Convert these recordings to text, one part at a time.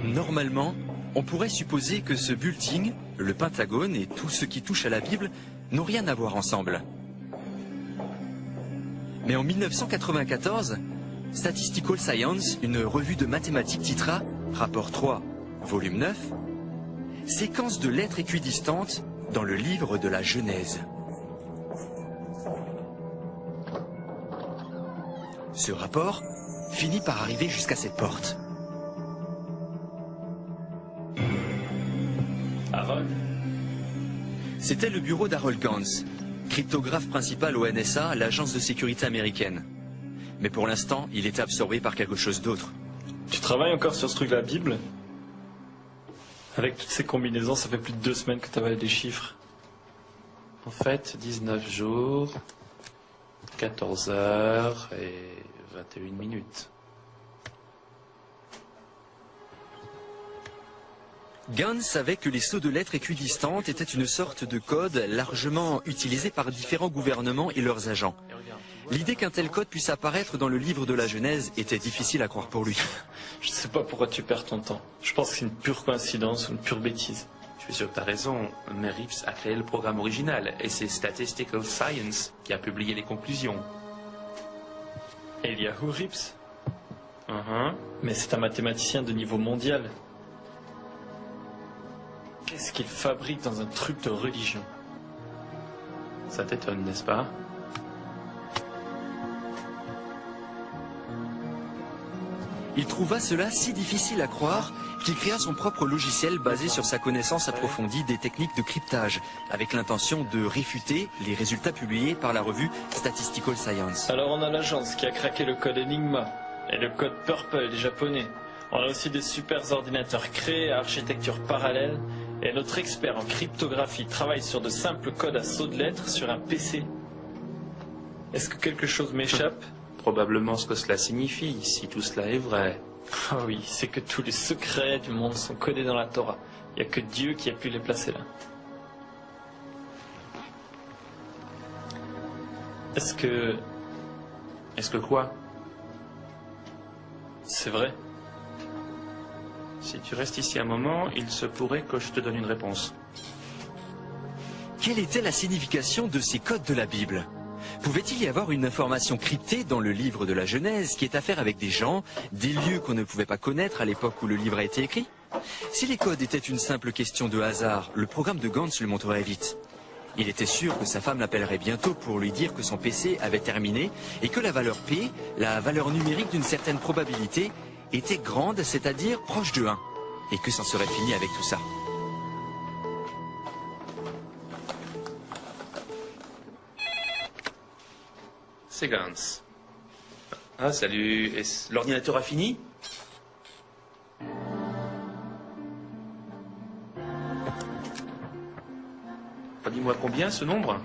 Normalement, on pourrait supposer que ce bulletin, le Pentagone et tout ce qui touche à la Bible n'ont rien à voir ensemble. Mais en 1994, Statistical Science, une revue de mathématiques, titra Rapport 3, volume 9, Séquence de lettres équidistantes dans le livre de la Genèse. Ce rapport finit par arriver jusqu'à cette porte. Harold? C'était le bureau d'Harold Gans, cryptographe principal au NSA, l'agence de sécurité américaine. Mais pour l'instant, il était absorbé par quelque chose d'autre. Tu travailles encore sur ce truc de la Bible? Avec toutes ces combinaisons, ça fait plus de 2 semaines que tu avales des chiffres. En fait, 19 jours, 14 heures et 21 minutes. Gans savait que les sauts de lettres équidistantes étaient une sorte de code largement utilisé par différents gouvernements et leurs agents. L'idée qu'un tel code puisse apparaître dans le livre de la Genèse était difficile à croire pour lui. Je sais pas pourquoi tu perds ton temps. Je pense que c'est une pure coïncidence ou une pure bêtise. Je suis sûr que tu as raison, mais Rips a créé le programme original et c'est Statistical Science qui a publié les conclusions. Eliyahu Rips? Mais c'est un mathématicien de niveau mondial. Qu'est-ce qu'il fabrique dans un truc de religion? Ça t'étonne, n'est-ce pas? Il trouva cela si difficile à croire qu'il créa son propre logiciel basé sur sa connaissance approfondie des techniques de cryptage, avec l'intention de réfuter les résultats publiés par la revue Statistical Science. Alors on a l'agence qui a craqué le code Enigma et le code Purple des japonais. On a aussi des super ordinateurs créés à architecture parallèle et notre expert en cryptographie travaille sur de simples codes à sauts de lettres sur un PC. Est-ce que quelque chose m'échappe? Probablement ce que cela signifie, si tout cela est vrai. Ah oui, c'est que tous les secrets du monde sont codés dans la Torah. Il n'y a que Dieu qui a pu les placer là. Est-ce que quoi? C'est vrai? Si tu restes ici un moment, il se pourrait que je te donne une réponse. Quelle était la signification de ces codes de la Bible? Pouvait-il y avoir une information cryptée dans le livre de la Genèse qui est à faire avec des gens, des lieux qu'on ne pouvait pas connaître à l'époque où le livre a été écrit? Si les codes étaient une simple question de hasard, le programme de Gans le montrerait vite. Il était sûr que sa femme l'appellerait bientôt pour lui dire que son PC avait terminé et que la valeur P, la valeur numérique d'une certaine probabilité, était grande, c'est-à-dire proche de 1, et que c'en serait fini avec tout ça. C'est Gans. Ah, salut. L'ordinateur a fini? Dis-moi combien ce nombre?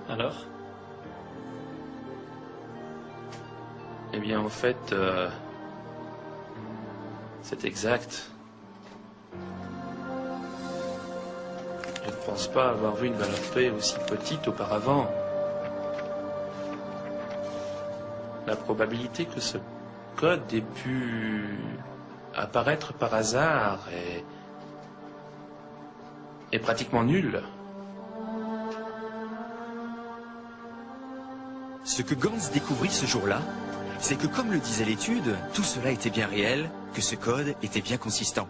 Alors? Eh bien, en fait, c'est exact. Je ne pense pas avoir vu une valeur P aussi petite auparavant. La probabilité que ce code ait pu apparaître par hasard est pratiquement nulle. Ce que Gans découvrit ce jour-là, c'est que comme le disait l'étude, tout cela était bien réel, que ce code était bien consistant.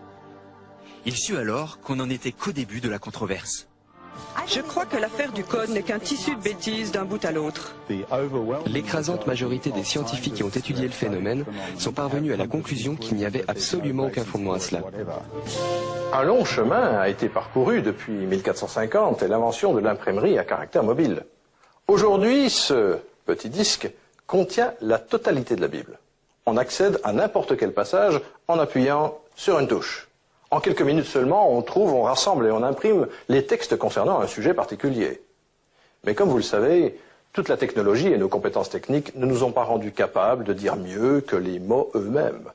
Il sut alors qu'on n'en était qu'au début de la controverse. Je crois que l'affaire du code n'est qu'un tissu de bêtises d'un bout à l'autre. L'écrasante majorité des scientifiques qui ont étudié le phénomène sont parvenus à la conclusion qu'il n'y avait absolument aucun fondement à cela. Un long chemin a été parcouru depuis 1450 et l'invention de l'imprimerie à caractère mobile. Aujourd'hui, ce petit disque contient la totalité de la Bible. On accède à n'importe quel passage en appuyant sur une touche. En quelques minutes seulement, on trouve, on rassemble et on imprime les textes concernant un sujet particulier. Mais comme vous le savez, toute la technologie et nos compétences techniques ne nous ont pas rendus capables de dire mieux que les mots eux-mêmes.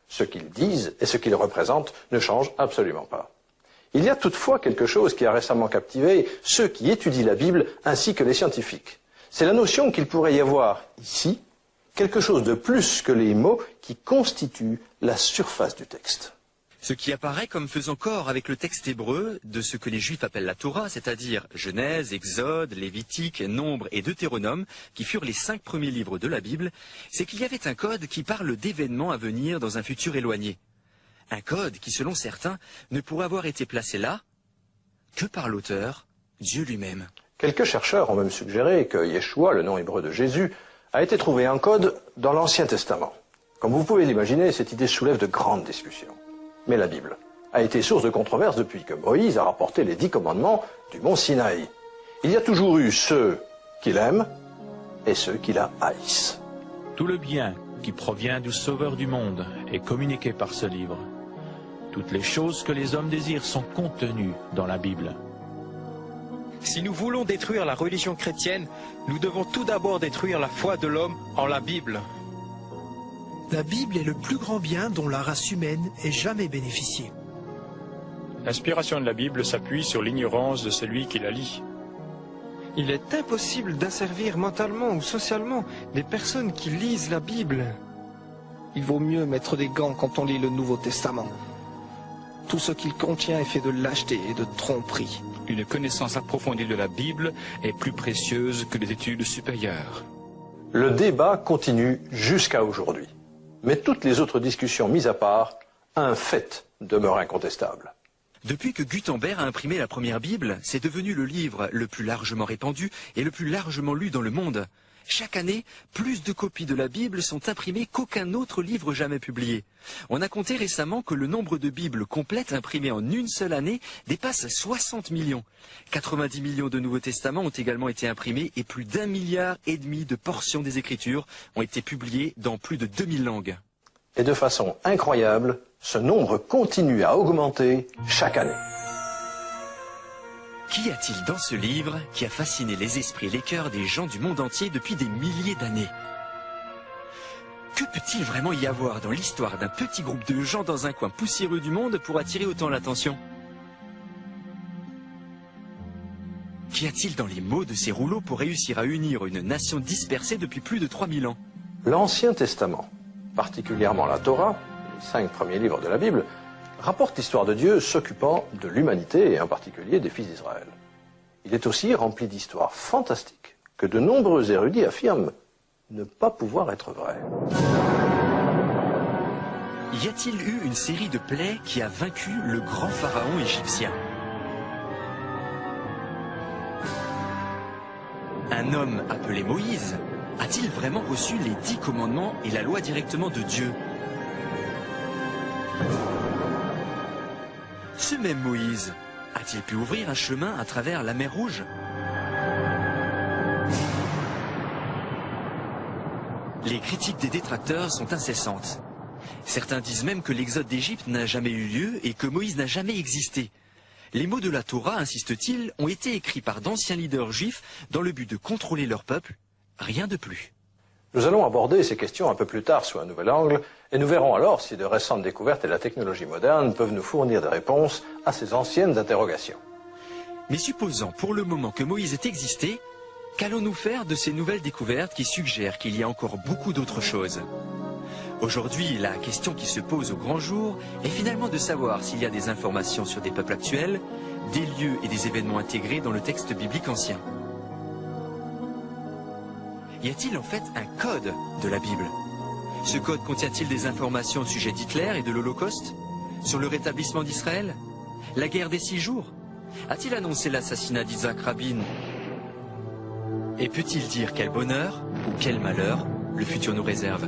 Ce qu'ils disent et ce qu'ils représentent ne changent absolument pas. Il y a toutefois quelque chose qui a récemment captivé ceux qui étudient la Bible ainsi que les scientifiques. C'est la notion qu'il pourrait y avoir ici quelque chose de plus que les mots qui constituent la surface du texte. Ce qui apparaît comme faisant corps avec le texte hébreu de ce que les Juifs appellent la Torah, c'est-à-dire Genèse, Exode, Lévitique, Nombre et Deutéronome, qui furent les 5 premiers livres de la Bible, c'est qu'il y avait un code qui parle d'événements à venir dans un futur éloigné. Un code qui, selon certains, ne pourrait avoir été placé là que par l'auteur, Dieu lui-même. Quelques chercheurs ont même suggéré que Yeshua, le nom hébreu de Jésus, a été trouvé un code dans l'Ancien Testament. Comme vous pouvez l'imaginer, cette idée soulève de grandes discussions. Mais la Bible a été source de controverses depuis que Moïse a rapporté les 10 commandements du mont Sinaï. Il y a toujours eu ceux qui l'aiment et ceux qui la haïssent. Tout le bien qui provient du Sauveur du monde est communiqué par ce livre. Toutes les choses que les hommes désirent sont contenues dans la Bible. Si nous voulons détruire la religion chrétienne, nous devons tout d'abord détruire la foi de l'homme en la Bible. La Bible est le plus grand bien dont la race humaine ait jamais bénéficié. L'inspiration de la Bible s'appuie sur l'ignorance de celui qui la lit. Il est impossible d'asservir mentalement ou socialement des personnes qui lisent la Bible. Il vaut mieux mettre des gants quand on lit le Nouveau Testament. Tout ce qu'il contient est fait de lâcheté et de tromperie. Une connaissance approfondie de la Bible est plus précieuse que les études supérieures. Le débat continue jusqu'à aujourd'hui. Mais toutes les autres discussions mises à part, un fait demeure incontestable. Depuis que Gutenberg a imprimé la première Bible, c'est devenu le livre le plus largement répandu et le plus largement lu dans le monde. Chaque année, plus de copies de la Bible sont imprimées qu'aucun autre livre jamais publié. On a compté récemment que le nombre de Bibles complètes imprimées en une seule année dépasse 60 millions. 90 millions de Nouveaux Testaments ont également été imprimés et plus d'1,5 milliard de portions des Écritures ont été publiées dans plus de 2000 langues. Et de façon incroyable, ce nombre continue à augmenter chaque année. Qu'y a-t-il dans ce livre qui a fasciné les esprits et les cœurs des gens du monde entier depuis des milliers d'années? Que peut-il vraiment y avoir dans l'histoire d'un petit groupe de gens dans un coin poussiéreux du monde pour attirer autant l'attention? Qu'y a-t-il dans les mots de ces rouleaux pour réussir à unir une nation dispersée depuis plus de 3000 ans? L'Ancien Testament, particulièrement la Torah, les 5 premiers livres de la Bible, rapporte l'histoire de Dieu s'occupant de l'humanité et en particulier des fils d'Israël. Il est aussi rempli d'histoires fantastiques que de nombreux érudits affirment ne pas pouvoir être vraies. Y a-t-il eu une série de plaies qui a vaincu le grand pharaon égyptien? Un homme appelé Moïse a-t-il vraiment reçu les 10 commandements et la loi directement de Dieu? Ce même Moïse a-t-il pu ouvrir un chemin à travers la mer Rouge? Les critiques des détracteurs sont incessantes. Certains disent même que l'exode d'Égypte n'a jamais eu lieu et que Moïse n'a jamais existé. Les mots de la Torah, insistent-ils, ont été écrits par d'anciens leaders juifs dans le but de contrôler leur peuple, rien de plus. Nous allons aborder ces questions un peu plus tard sous un nouvel angle, et nous verrons alors si de récentes découvertes et la technologie moderne peuvent nous fournir des réponses à ces anciennes interrogations. Mais supposons pour le moment que Moïse ait existé, qu'allons-nous faire de ces nouvelles découvertes qui suggèrent qu'il y a encore beaucoup d'autres choses? Aujourd'hui, la question qui se pose au grand jour est finalement de savoir s'il y a des informations sur des peuples actuels, des lieux et des événements intégrés dans le texte biblique ancien. Y a-t-il en fait un code de la Bible? Ce code contient-il des informations au sujet d'Hitler et de l'Holocauste? Sur le rétablissement d'Israël? La guerre des 6 jours? A-t-il annoncé l'assassinat d'Isaac Rabin? Et peut-il dire quel bonheur ou quel malheur le futur nous réserve?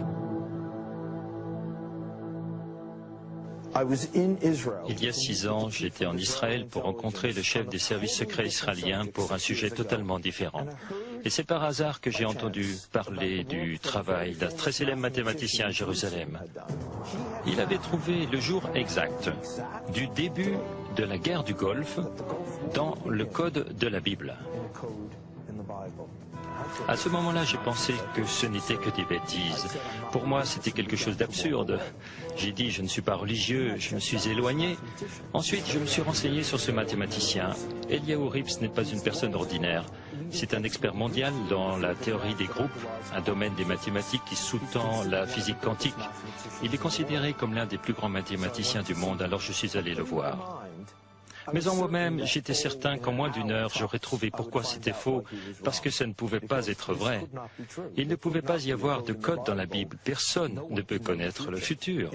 Il y a 6 ans, j'étais en Israël pour rencontrer le chef des services secrets israéliens pour un sujet totalement différent. Et c'est par hasard que j'ai entendu parler du travail d'un très célèbre mathématicien à Jérusalem. Il avait trouvé le jour exact du début de la guerre du Golfe dans le code de la Bible. À ce moment-là, j'ai pensé que ce n'était que des bêtises. Pour moi, c'était quelque chose d'absurde. J'ai dit, je ne suis pas religieux, je me suis éloigné. Ensuite, je me suis renseigné sur ce mathématicien. Eliyahu Rips n'est pas une personne ordinaire. C'est un expert mondial dans la théorie des groupes, un domaine des mathématiques qui sous-tend la physique quantique. Il est considéré comme l'un des plus grands mathématiciens du monde, alors je suis allé le voir. Mais en moi-même, j'étais certain qu'en moins d'une heure, j'aurais trouvé pourquoi c'était faux, parce que ça ne pouvait pas être vrai. Il ne pouvait pas y avoir de code dans la Bible. Personne ne peut connaître le futur.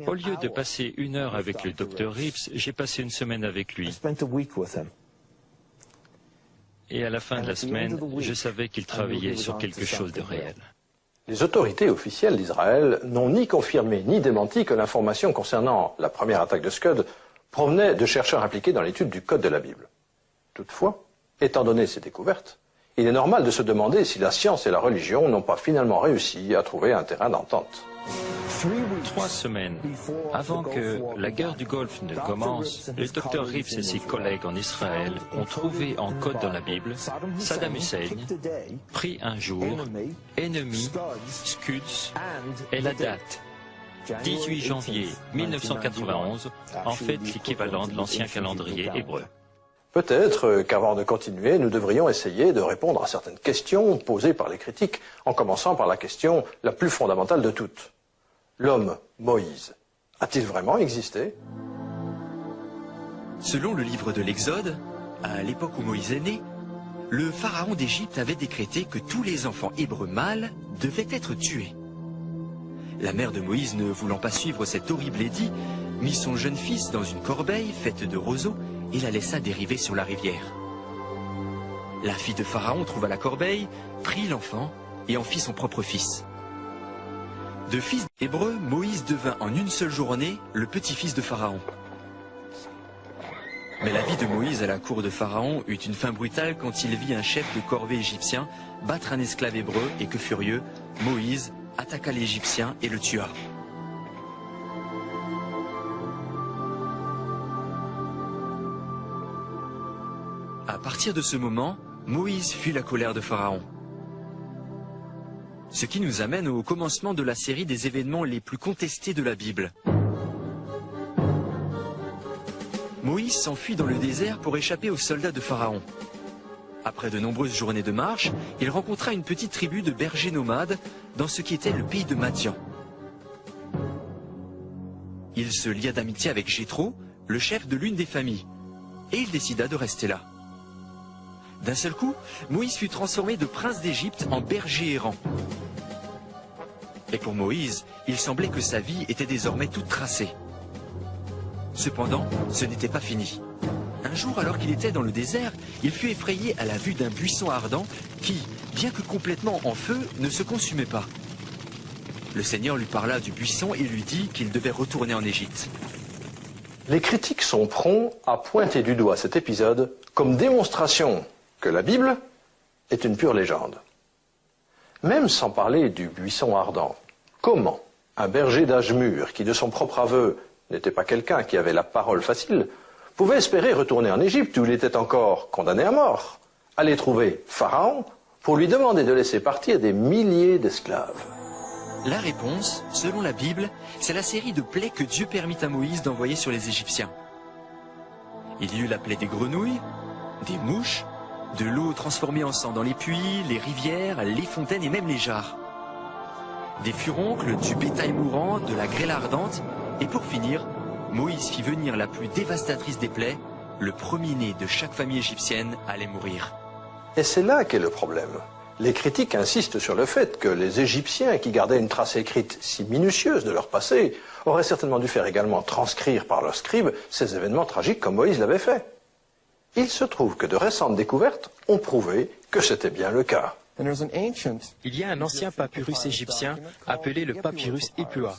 Au lieu de passer une heure avec le docteur Rips, j'ai passé une semaine avec lui. Et à la fin de la semaine, je savais qu'il travaillait sur quelque chose de réel. Les autorités officielles d'Israël n'ont ni confirmé ni démenti que l'information concernant la première attaque de Scud provenait de chercheurs impliqués dans l'étude du code de la Bible. Toutefois, étant donné ces découvertes, il est normal de se demander si la science et la religion n'ont pas finalement réussi à trouver un terrain d'entente. 3 semaines avant que la guerre du Golfe ne commence, le docteur Rips et ses collègues en Israël ont trouvé en code dans la Bible Saddam Hussein, pris un jour, ennemi, Scuds et la date. 18 janvier 1991, en fait l'équivalent de l'ancien calendrier hébreu. Peut-être qu'avant de continuer, nous devrions essayer de répondre à certaines questions posées par les critiques, en commençant par la question la plus fondamentale de toutes. L'homme Moïse a-t-il vraiment existé? Selon le livre de l'Exode, à l'époque où Moïse est né, le pharaon d'Égypte avait décrété que tous les enfants hébreux mâles devaient être tués. La mère de Moïse, ne voulant pas suivre cet horrible édit, mit son jeune fils dans une corbeille faite de roseaux et la laissa dériver sur la rivière. La fille de Pharaon trouva la corbeille, prit l'enfant et en fit son propre fils. De fils hébreu, Moïse devint en une seule journée le petit-fils de Pharaon. Mais la vie de Moïse à la cour de Pharaon eut une fin brutale quand il vit un chef de corvée égyptien battre un esclave hébreu et que furieux, Moïse attaqua l'Égyptien et le tua. À partir de ce moment, Moïse fuit la colère de Pharaon. Ce qui nous amène au commencement de la série des événements les plus contestés de la Bible. Moïse s'enfuit dans le désert pour échapper aux soldats de Pharaon. Après de nombreuses journées de marche, il rencontra une petite tribu de bergers nomades dans ce qui était le pays de Madian. Il se lia d'amitié avec Jéthro, le chef de l'une des familles, et il décida de rester là. D'un seul coup, Moïse fut transformé de prince d'Égypte en berger errant. Et pour Moïse, il semblait que sa vie était désormais toute tracée. Cependant, ce n'était pas fini. Un jour, alors qu'il était dans le désert, il fut effrayé à la vue d'un buisson ardent qui, bien que complètement en feu, ne se consumait pas. Le Seigneur lui parla du buisson et lui dit qu'il devait retourner en Égypte. Les critiques sont prompts à pointer du doigt cet épisode comme démonstration que la Bible est une pure légende. Même sans parler du buisson ardent, comment un berger d'âge mûr, qui de son propre aveu n'était pas quelqu'un qui avait la parole facile, pouvait espérer retourner en Égypte où il était encore condamné à mort, aller trouver Pharaon pour lui demander de laisser partir des milliers d'esclaves? La réponse, selon la Bible, c'est la série de plaies que Dieu permit à Moïse d'envoyer sur les Égyptiens. Il y eut la plaie des grenouilles, des mouches, de l'eau transformée en sang dans les puits, les rivières, les fontaines et même les jarres. Des furoncles, du bétail mourant, de la grêle ardente, et pour finir, Moïse fit venir la plus dévastatrice des plaies, le premier-né de chaque famille égyptienne allait mourir. Et c'est là qu'est le problème. Les critiques insistent sur le fait que les Égyptiens, qui gardaient une trace écrite si minutieuse de leur passé, auraient certainement dû faire également transcrire par leurs scribes ces événements tragiques comme Moïse l'avait fait. Il se trouve que de récentes découvertes ont prouvé que c'était bien le cas. Il y a un ancien papyrus égyptien appelé le papyrus Ipua.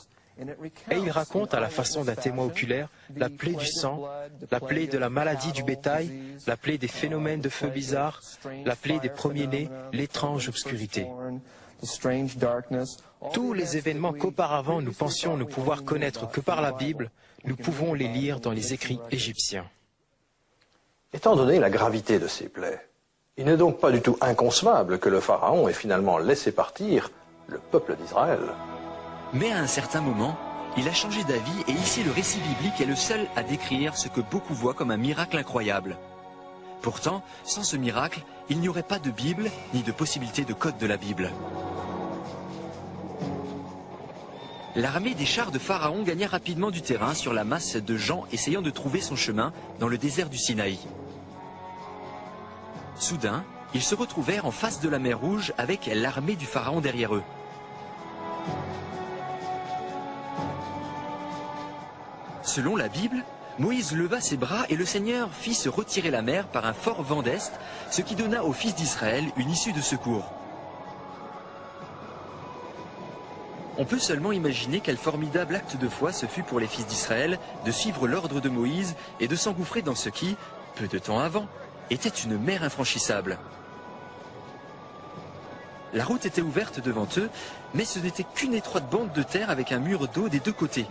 Et il raconte à la façon d'un témoin oculaire la plaie du sang, la plaie de la maladie du bétail, la plaie des phénomènes de feu bizarres, la plaie des premiers-nés, l'étrange obscurité. Tous les événements qu'auparavant nous pensions ne pouvoir connaître que par la Bible, nous pouvons les lire dans les écrits égyptiens. Étant donné la gravité de ces plaies, Il n'est donc pas du tout inconcevable que le pharaon ait finalement laissé partir le peuple d'Israël. Mais à un certain moment, il a changé d'avis et ici le récit biblique est le seul à décrire ce que beaucoup voient comme un miracle incroyable. Pourtant, sans ce miracle, il n'y aurait pas de Bible ni de possibilité de code de la Bible. L'armée des chars de Pharaon gagna rapidement du terrain sur la masse de gens essayant de trouver son chemin dans le désert du Sinaï. Soudain, ils se retrouvèrent en face de la mer Rouge avec l'armée du Pharaon derrière eux. Selon la Bible, Moïse leva ses bras et le Seigneur fit se retirer la mer par un fort vent d'est, ce qui donna aux fils d'Israël une issue de secours. On peut seulement imaginer quel formidable acte de foi ce fut pour les fils d'Israël de suivre l'ordre de Moïse et de s'engouffrer dans ce qui, peu de temps avant, était une mer infranchissable. La route était ouverte devant eux, mais ce n'était qu'une étroite bande de terre avec un mur d'eau des deux côtés.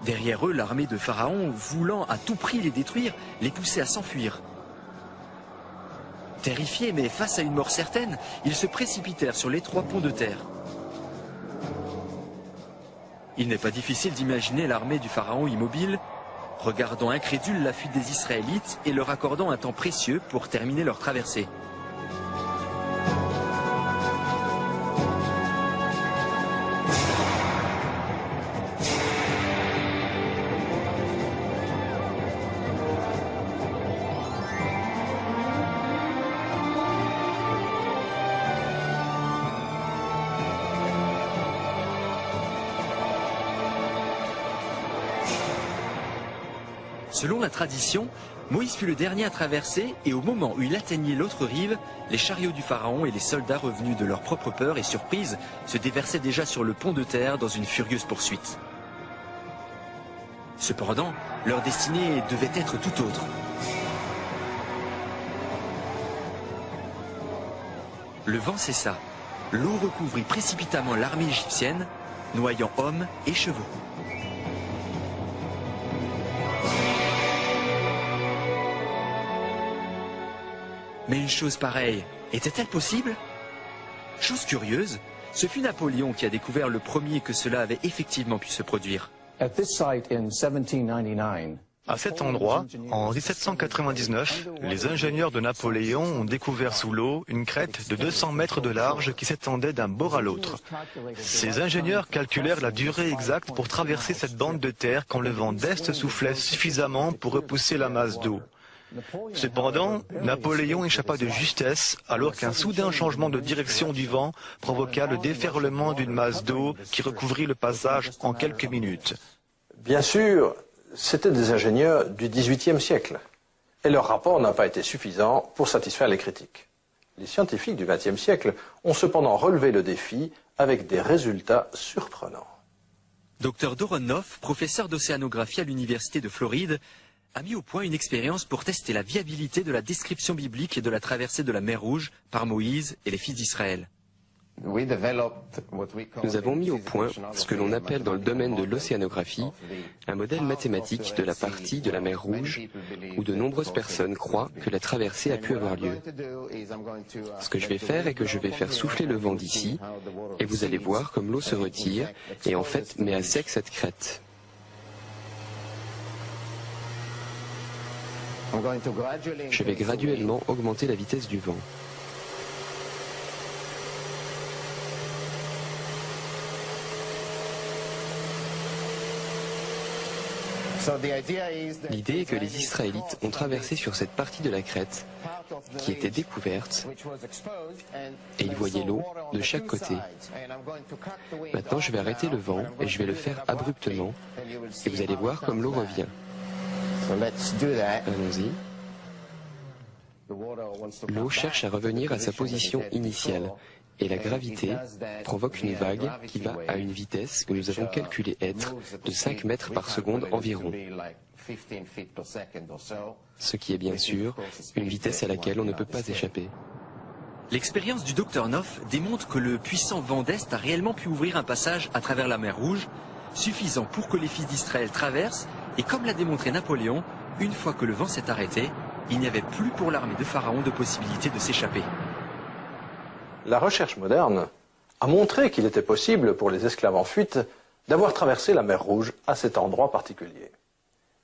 Derrière eux, l'armée de Pharaon, voulant à tout prix les détruire, les poussait à s'enfuir. Terrifiés, mais face à une mort certaine, ils se précipitèrent sur l'étroit pont de terre. Il n'est pas difficile d'imaginer l'armée du Pharaon immobile, regardant incrédule la fuite des Israélites et leur accordant un temps précieux pour terminer leur traversée. Selon la tradition, Moïse fut le dernier à traverser et au moment où il atteignait l'autre rive, les chariots du Pharaon et les soldats revenus de leur propre peur et surprise se déversaient déjà sur le pont de terre dans une furieuse poursuite. Cependant, leur destinée devait être tout autre. Le vent cessa, l'eau recouvrit précipitamment l'armée égyptienne, noyant hommes et chevaux. Mais une chose pareille, était-elle possible? Chose curieuse, ce fut Napoléon qui a découvert le premier que cela avait effectivement pu se produire. À cet endroit, en 1799, les ingénieurs de Napoléon ont découvert sous l'eau une crête de 200 mètres de large qui s'étendait d'un bord à l'autre. Ces ingénieurs calculèrent la durée exacte pour traverser cette bande de terre quand le vent d'est soufflait suffisamment pour repousser la masse d'eau. Cependant, Napoléon échappa de justesse alors qu'un soudain changement de direction du vent provoqua le déferlement d'une masse d'eau qui recouvrit le passage en quelques minutes. Bien sûr, c'étaient des ingénieurs du XVIIIe siècle et leur rapport n'a pas été suffisant pour satisfaire les critiques. Les scientifiques du XXe siècle ont cependant relevé le défi avec des résultats surprenants. Dr Doronoff, professeur d'océanographie à l'université de Floride, a mis au point une expérience pour tester la viabilité de la description biblique et de la traversée de la mer Rouge par Moïse et les fils d'Israël. Nous avons mis au point ce que l'on appelle dans le domaine de l'océanographie un modèle mathématique de la partie de la mer Rouge où de nombreuses personnes croient que la traversée a pu avoir lieu. Ce que je vais faire est que je vais faire souffler le vent d'ici et vous allez voir comme l'eau se retire et en fait met à sec cette crête. Je vais graduellement augmenter la vitesse du vent. L'idée est que les Israélites ont traversé sur cette partie de la crête qui était découverte et ils voyaient l'eau de chaque côté. Maintenant, je vais arrêter le vent et je vais le faire abruptement et vous allez voir comme l'eau revient. Allons-y. L'eau cherche à revenir à sa position initiale et la gravité provoque une vague qui va à une vitesse que nous avons calculée être de 5 mètres par seconde environ. Ce qui est bien sûr une vitesse à laquelle on ne peut pas échapper. L'expérience du Dr Noff démontre que le puissant vent d'Est a réellement pu ouvrir un passage à travers la mer Rouge, suffisant pour que les fils d'Israël traversent, et comme l'a démontré Napoléon, une fois que le vent s'est arrêté, il n'y avait plus pour l'armée de Pharaon de possibilité de s'échapper. La recherche moderne a montré qu'il était possible pour les esclaves en fuite d'avoir traversé la mer Rouge à cet endroit particulier.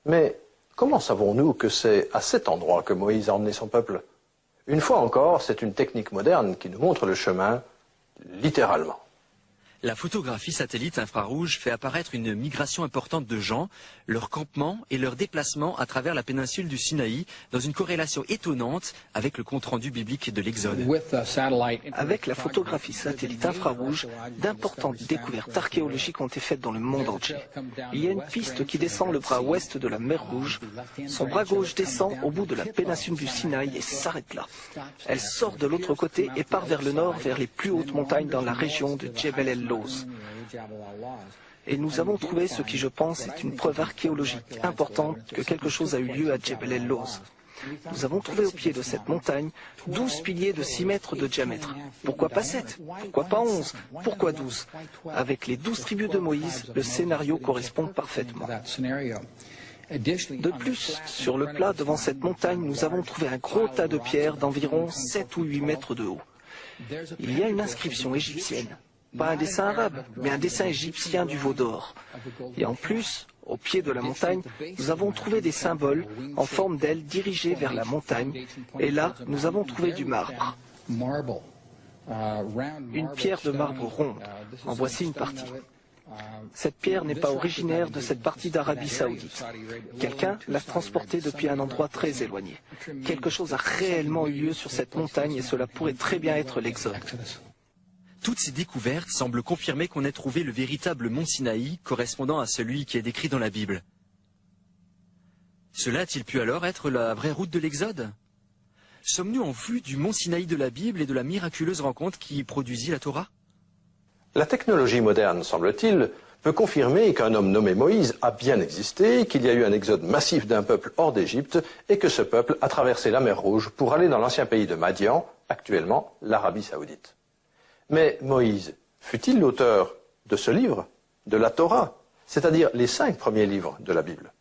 Mais comment savons-nous que c'est à cet endroit que Moïse a emmené son peuple? Une fois encore, c'est une technique moderne qui nous montre le chemin, littéralement. La photographie satellite infrarouge fait apparaître une migration importante de gens, leur campement et leur déplacement à travers la péninsule du Sinaï dans une corrélation étonnante avec le compte-rendu biblique de l'Exode. Avec la photographie satellite infrarouge, d'importantes découvertes archéologiques ont été faites dans le monde entier. Il y a une piste qui descend le bras ouest de la mer Rouge. Son bras gauche descend au bout de la péninsule du Sinaï et s'arrête là. Elle sort de l'autre côté et part vers le nord, vers les plus hautes montagnes dans la région de Djebel el-Lawz. Et nous avons trouvé ce qui, je pense, est une preuve archéologique importante que quelque chose a eu lieu à Djebel el-Lawz. Nous avons trouvé au pied de cette montagne 12 piliers de 6 mètres de diamètre. Pourquoi pas 7? Pourquoi pas 11? Pourquoi 12? Avec les 12 tribus de Moïse, le scénario correspond parfaitement. De plus, sur le plat devant cette montagne, nous avons trouvé un gros tas de pierres d'environ 7 ou 8 mètres de haut. Il y a une inscription égyptienne. Pas un dessin arabe, mais un dessin égyptien du veau d'or. Et en plus, au pied de la montagne, nous avons trouvé des symboles en forme d'aile dirigées vers la montagne. Et là, nous avons trouvé du marbre. Une pierre de marbre ronde. En voici une partie. Cette pierre n'est pas originaire de cette partie d'Arabie Saoudite. Quelqu'un l'a transportée depuis un endroit très éloigné. Quelque chose a réellement eu lieu sur cette montagne et cela pourrait très bien être l'Exode. Toutes ces découvertes semblent confirmer qu'on ait trouvé le véritable mont Sinaï correspondant à celui qui est décrit dans la Bible. Cela a-t-il pu alors être la vraie route de l'Exode? Sommes-nous en vue du mont Sinaï de la Bible et de la miraculeuse rencontre qui produisit la Torah? La technologie moderne, semble-t-il, peut confirmer qu'un homme nommé Moïse a bien existé, qu'il y a eu un exode massif d'un peuple hors d'Égypte et que ce peuple a traversé la mer Rouge pour aller dans l'ancien pays de Madian, actuellement l'Arabie Saoudite. Mais Moïse, fut-il l'auteur de ce livre, de la Torah, c'est-à-dire les 5 premiers livres de la Bible?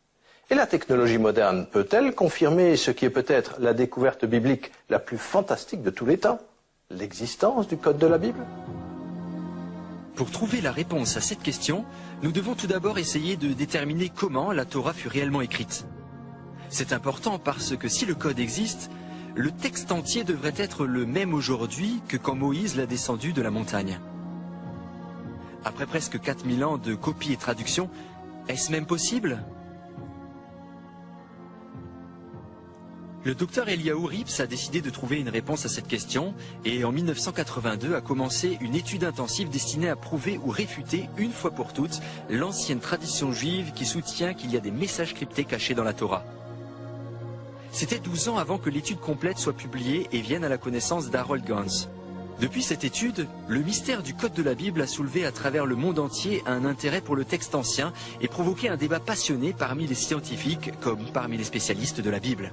Et la technologie moderne peut-elle confirmer ce qui est peut-être la découverte biblique la plus fantastique de tous les temps, l'existence du code de la Bible? Pour trouver la réponse à cette question, nous devons tout d'abord essayer de déterminer comment la Torah fut réellement écrite. C'est important parce que si le code existe, le texte entier devrait être le même aujourd'hui que quand Moïse l'a descendu de la montagne. Après presque 4000 ans de copies et traductions, est-ce même possible? Le docteur Eliyahu Rips a décidé de trouver une réponse à cette question et en 1982 a commencé une étude intensive destinée à prouver ou réfuter une fois pour toutes l'ancienne tradition juive qui soutient qu'il y a des messages cryptés cachés dans la Torah. C'était 12 ans avant que l'étude complète soit publiée et vienne à la connaissance d'Harold Gans. Depuis cette étude, le mystère du code de la Bible a soulevé à travers le monde entier un intérêt pour le texte ancien et provoqué un débat passionné parmi les scientifiques comme parmi les spécialistes de la Bible.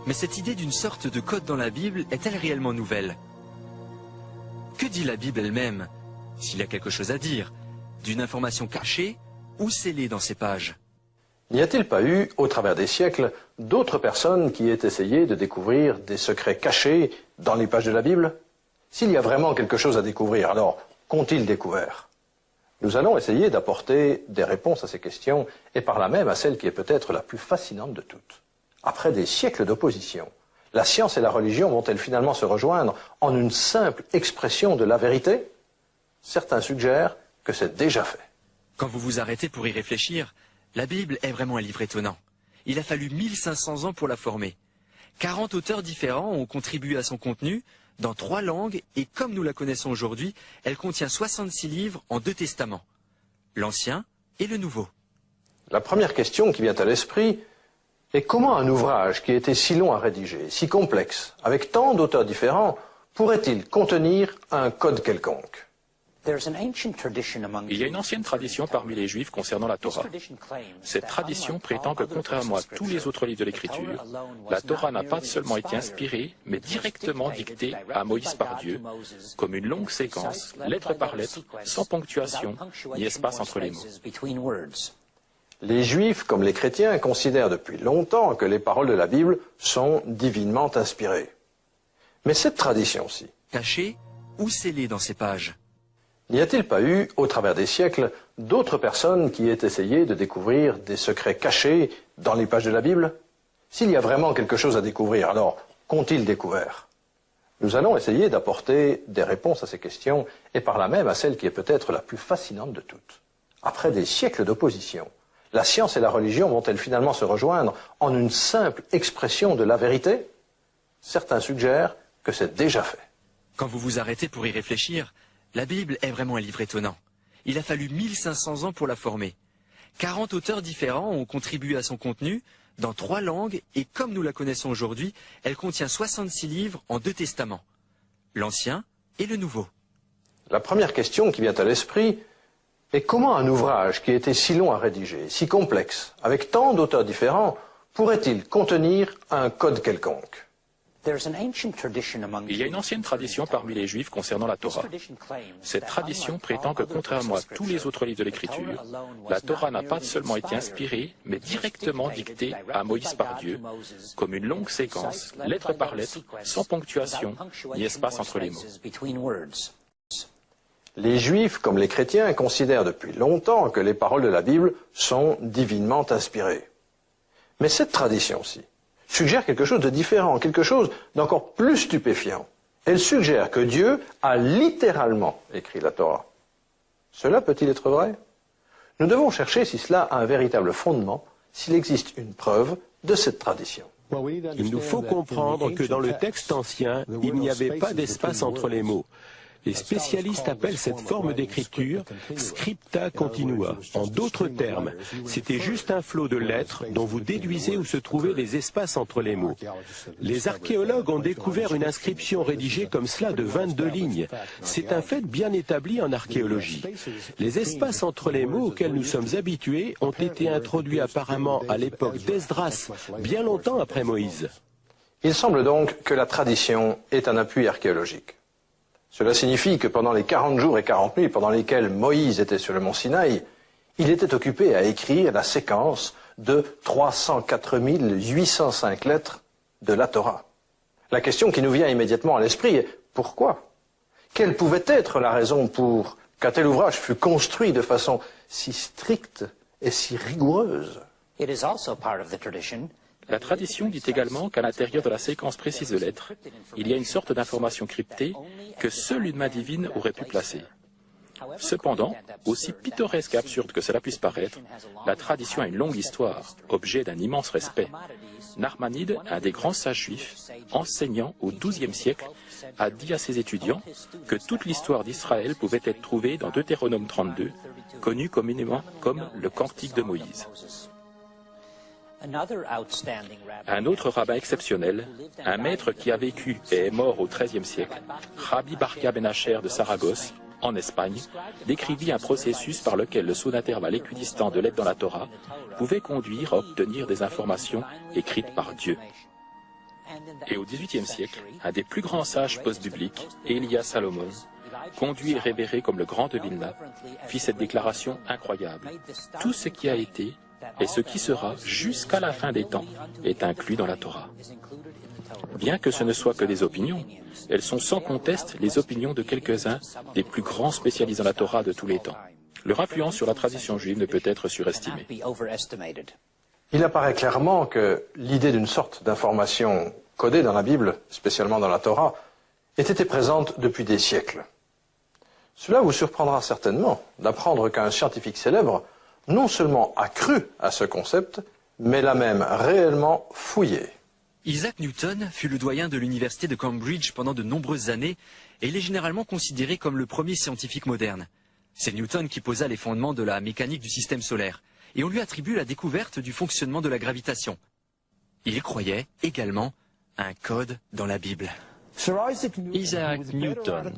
Mais cette idée d'une sorte de code dans la Bible est-elle réellement nouvelle? Que dit la Bible elle-même, s'il y a quelque chose à dire, d'une information cachée ou scellée dans ses pages? N'y a-t-il pas eu, au travers des siècles, d'autres personnes qui aient essayé de découvrir des secrets cachés dans les pages de la Bible? S'il y a vraiment quelque chose à découvrir, alors qu'ont-ils découvert? Nous allons essayer d'apporter des réponses à ces questions et par là même à celle qui est peut-être la plus fascinante de toutes. Après des siècles d'opposition, la science et la religion vont-elles finalement se rejoindre en une simple expression de la vérité? Certains suggèrent que c'est déjà fait. Quand vous vous arrêtez pour y réfléchir, la Bible est vraiment un livre étonnant. Il a fallu 1500 ans pour la former. 40 auteurs différents ont contribué à son contenu, dans 3 langues, et comme nous la connaissons aujourd'hui, elle contient 66 livres en 2 testaments, l'Ancien et le Nouveau. La première question qui vient à l'esprit est comment un ouvrage qui était si long à rédiger, si complexe, avec tant d'auteurs différents, pourrait-il contenir un code quelconque? Il y a une ancienne tradition parmi les Juifs concernant la Torah. Cette tradition prétend que, contrairement à tous les autres livres de l'Écriture, la Torah n'a pas seulement été inspirée, mais directement dictée à Moïse par Dieu, comme une longue séquence, lettre par lettre, sans ponctuation ni espace entre les mots. Les Juifs, comme les chrétiens, considèrent depuis longtemps que les paroles de la Bible sont divinement inspirées. Mais cette tradition-ci, cachée ou scellée dans ces pages? N'y a-t-il pas eu, au travers des siècles, d'autres personnes qui aient essayé de découvrir des secrets cachés dans les pages de la Bible? S'il y a vraiment quelque chose à découvrir, alors qu'ont-ils découvert? Nous allons essayer d'apporter des réponses à ces questions et par là même à celle qui est peut-être la plus fascinante de toutes. Après des siècles d'opposition, la science et la religion vont-elles finalement se rejoindre en une simple expression de la vérité? Certains suggèrent que c'est déjà fait. Quand vous vous arrêtez pour y réfléchir, la Bible est vraiment un livre étonnant. Il a fallu 1500 ans pour la former. 40 auteurs différents ont contribué à son contenu dans 3 langues et comme nous la connaissons aujourd'hui, elle contient 66 livres en 2 testaments, l'Ancien et le Nouveau. La première question qui vient à l'esprit est comment un ouvrage qui était si long à rédiger, si complexe, avec tant d'auteurs différents, pourrait-il contenir un code quelconque? Il y a une ancienne tradition parmi les Juifs concernant la Torah. Cette tradition prétend que, contrairement à tous les autres livres de l'Écriture, la Torah n'a pas seulement été inspirée, mais directement dictée à Moïse par Dieu, comme une longue séquence, lettre par lettre, sans ponctuation ni espace entre les mots. Les Juifs, comme les chrétiens, considèrent depuis longtemps que les paroles de la Bible sont divinement inspirées. Mais cette tradition-ci suggère quelque chose de différent, quelque chose d'encore plus stupéfiant. Elle suggère que Dieu a littéralement écrit la Torah. Cela peut-il être vrai? Nous devons chercher si cela a un véritable fondement, s'il existe une preuve de cette tradition. Il nous faut comprendre que dans le texte ancien, il n'y avait pas d'espace entre les mots. Les spécialistes appellent cette forme d'écriture scripta continua. En d'autres termes, c'était juste un flot de lettres dont vous déduisez où se trouvaient les espaces entre les mots. Les archéologues ont découvert une inscription rédigée comme cela de 22 lignes. C'est un fait bien établi en archéologie. Les espaces entre les mots auxquels nous sommes habitués ont été introduits apparemment à l'époque d'Esdras, bien longtemps après Moïse. Il semble donc que la tradition est un appui archéologique. Cela signifie que pendant les 40 jours et 40 nuits pendant lesquels Moïse était sur le mont Sinaï, il était occupé à écrire la séquence de 304 805 lettres de la Torah. La question qui nous vient immédiatement à l'esprit est pourquoi? Quelle pouvait être la raison pour qu'un tel ouvrage fût construit de façon si stricte et si rigoureuse? La tradition dit également qu'à l'intérieur de la séquence précise de lettres, il y a une sorte d'information cryptée que seule une main divine aurait pu placer. Cependant, aussi pittoresque et absurde que cela puisse paraître, la tradition a une longue histoire, objet d'un immense respect. Narmanide, un des grands sages juifs, enseignant au XIIe siècle, a dit à ses étudiants que toute l'histoire d'Israël pouvait être trouvée dans Deutéronome 32, connu communément comme le Cantique de Moïse. Un autre rabbin exceptionnel, un maître qui a vécu et est mort au XIIIe siècle, Rabbi Barca Ben Asher de Saragosse, en Espagne, décrivit un processus par lequel le saut d'intervalle équidistant de lettres dans la Torah pouvait conduire à obtenir des informations écrites par Dieu. Et au XVIIIe siècle, un des plus grands sages post-bibliques, Elias Salomon, conduit et révéré comme le grand de Vilna, fit cette déclaration incroyable. Tout ce qui a été et ce qui sera jusqu'à la fin des temps est inclus dans la Torah. Bien que ce ne soit que des opinions, elles sont sans conteste les opinions de quelques-uns des plus grands spécialistes dans la Torah de tous les temps. Leur influence sur la tradition juive ne peut être surestimée. Il apparaît clairement que l'idée d'une sorte d'information codée dans la Bible, spécialement dans la Torah, ait été présente depuis des siècles. Cela vous surprendra certainement d'apprendre qu'un scientifique célèbre non seulement a cru à ce concept, mais l'a même réellement fouillé. Isaac Newton fut le doyen de l'université de Cambridge pendant de nombreuses années et il est généralement considéré comme le premier scientifique moderne. C'est Newton qui posa les fondements de la mécanique du système solaire et on lui attribue la découverte du fonctionnement de la gravitation. Il croyait également à un code dans la Bible. Isaac Newton,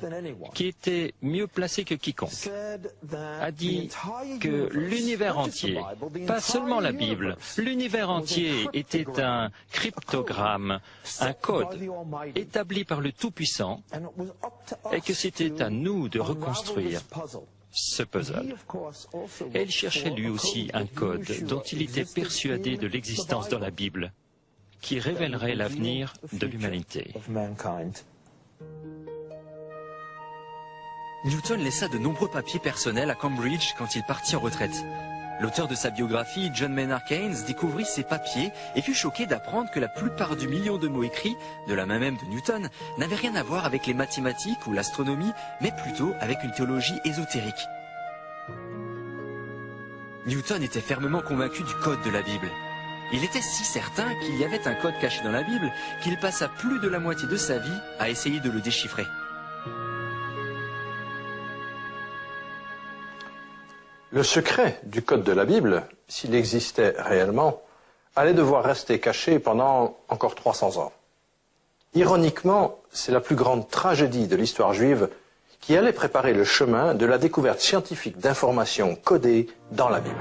qui était mieux placé que quiconque, a dit que l'univers entier, pas seulement la Bible, l'univers entier était un cryptogramme, un code établi par le Tout-Puissant, et que c'était à nous de reconstruire ce puzzle. Et il cherchait lui aussi un code dont il était persuadé de l'existence dans la Bible, qui révélerait l'avenir de l'humanité. Newton laissa de nombreux papiers personnels à Cambridge quand il partit en retraite. L'auteur de sa biographie, John Maynard Keynes, découvrit ces papiers et fut choqué d'apprendre que la plupart du million de mots écrits, de la main même de Newton, n'avaient rien à voir avec les mathématiques ou l'astronomie, mais plutôt avec une théologie ésotérique. Newton était fermement convaincu du code de la Bible. Il était si certain qu'il y avait un code caché dans la Bible qu'il passa plus de la moitié de sa vie à essayer de le déchiffrer. Le secret du code de la Bible, s'il existait réellement, allait devoir rester caché pendant encore 300 ans. Ironiquement, c'est la plus grande tragédie de l'histoire juive qui allait préparer le chemin de la découverte scientifique d'informations codées dans la Bible.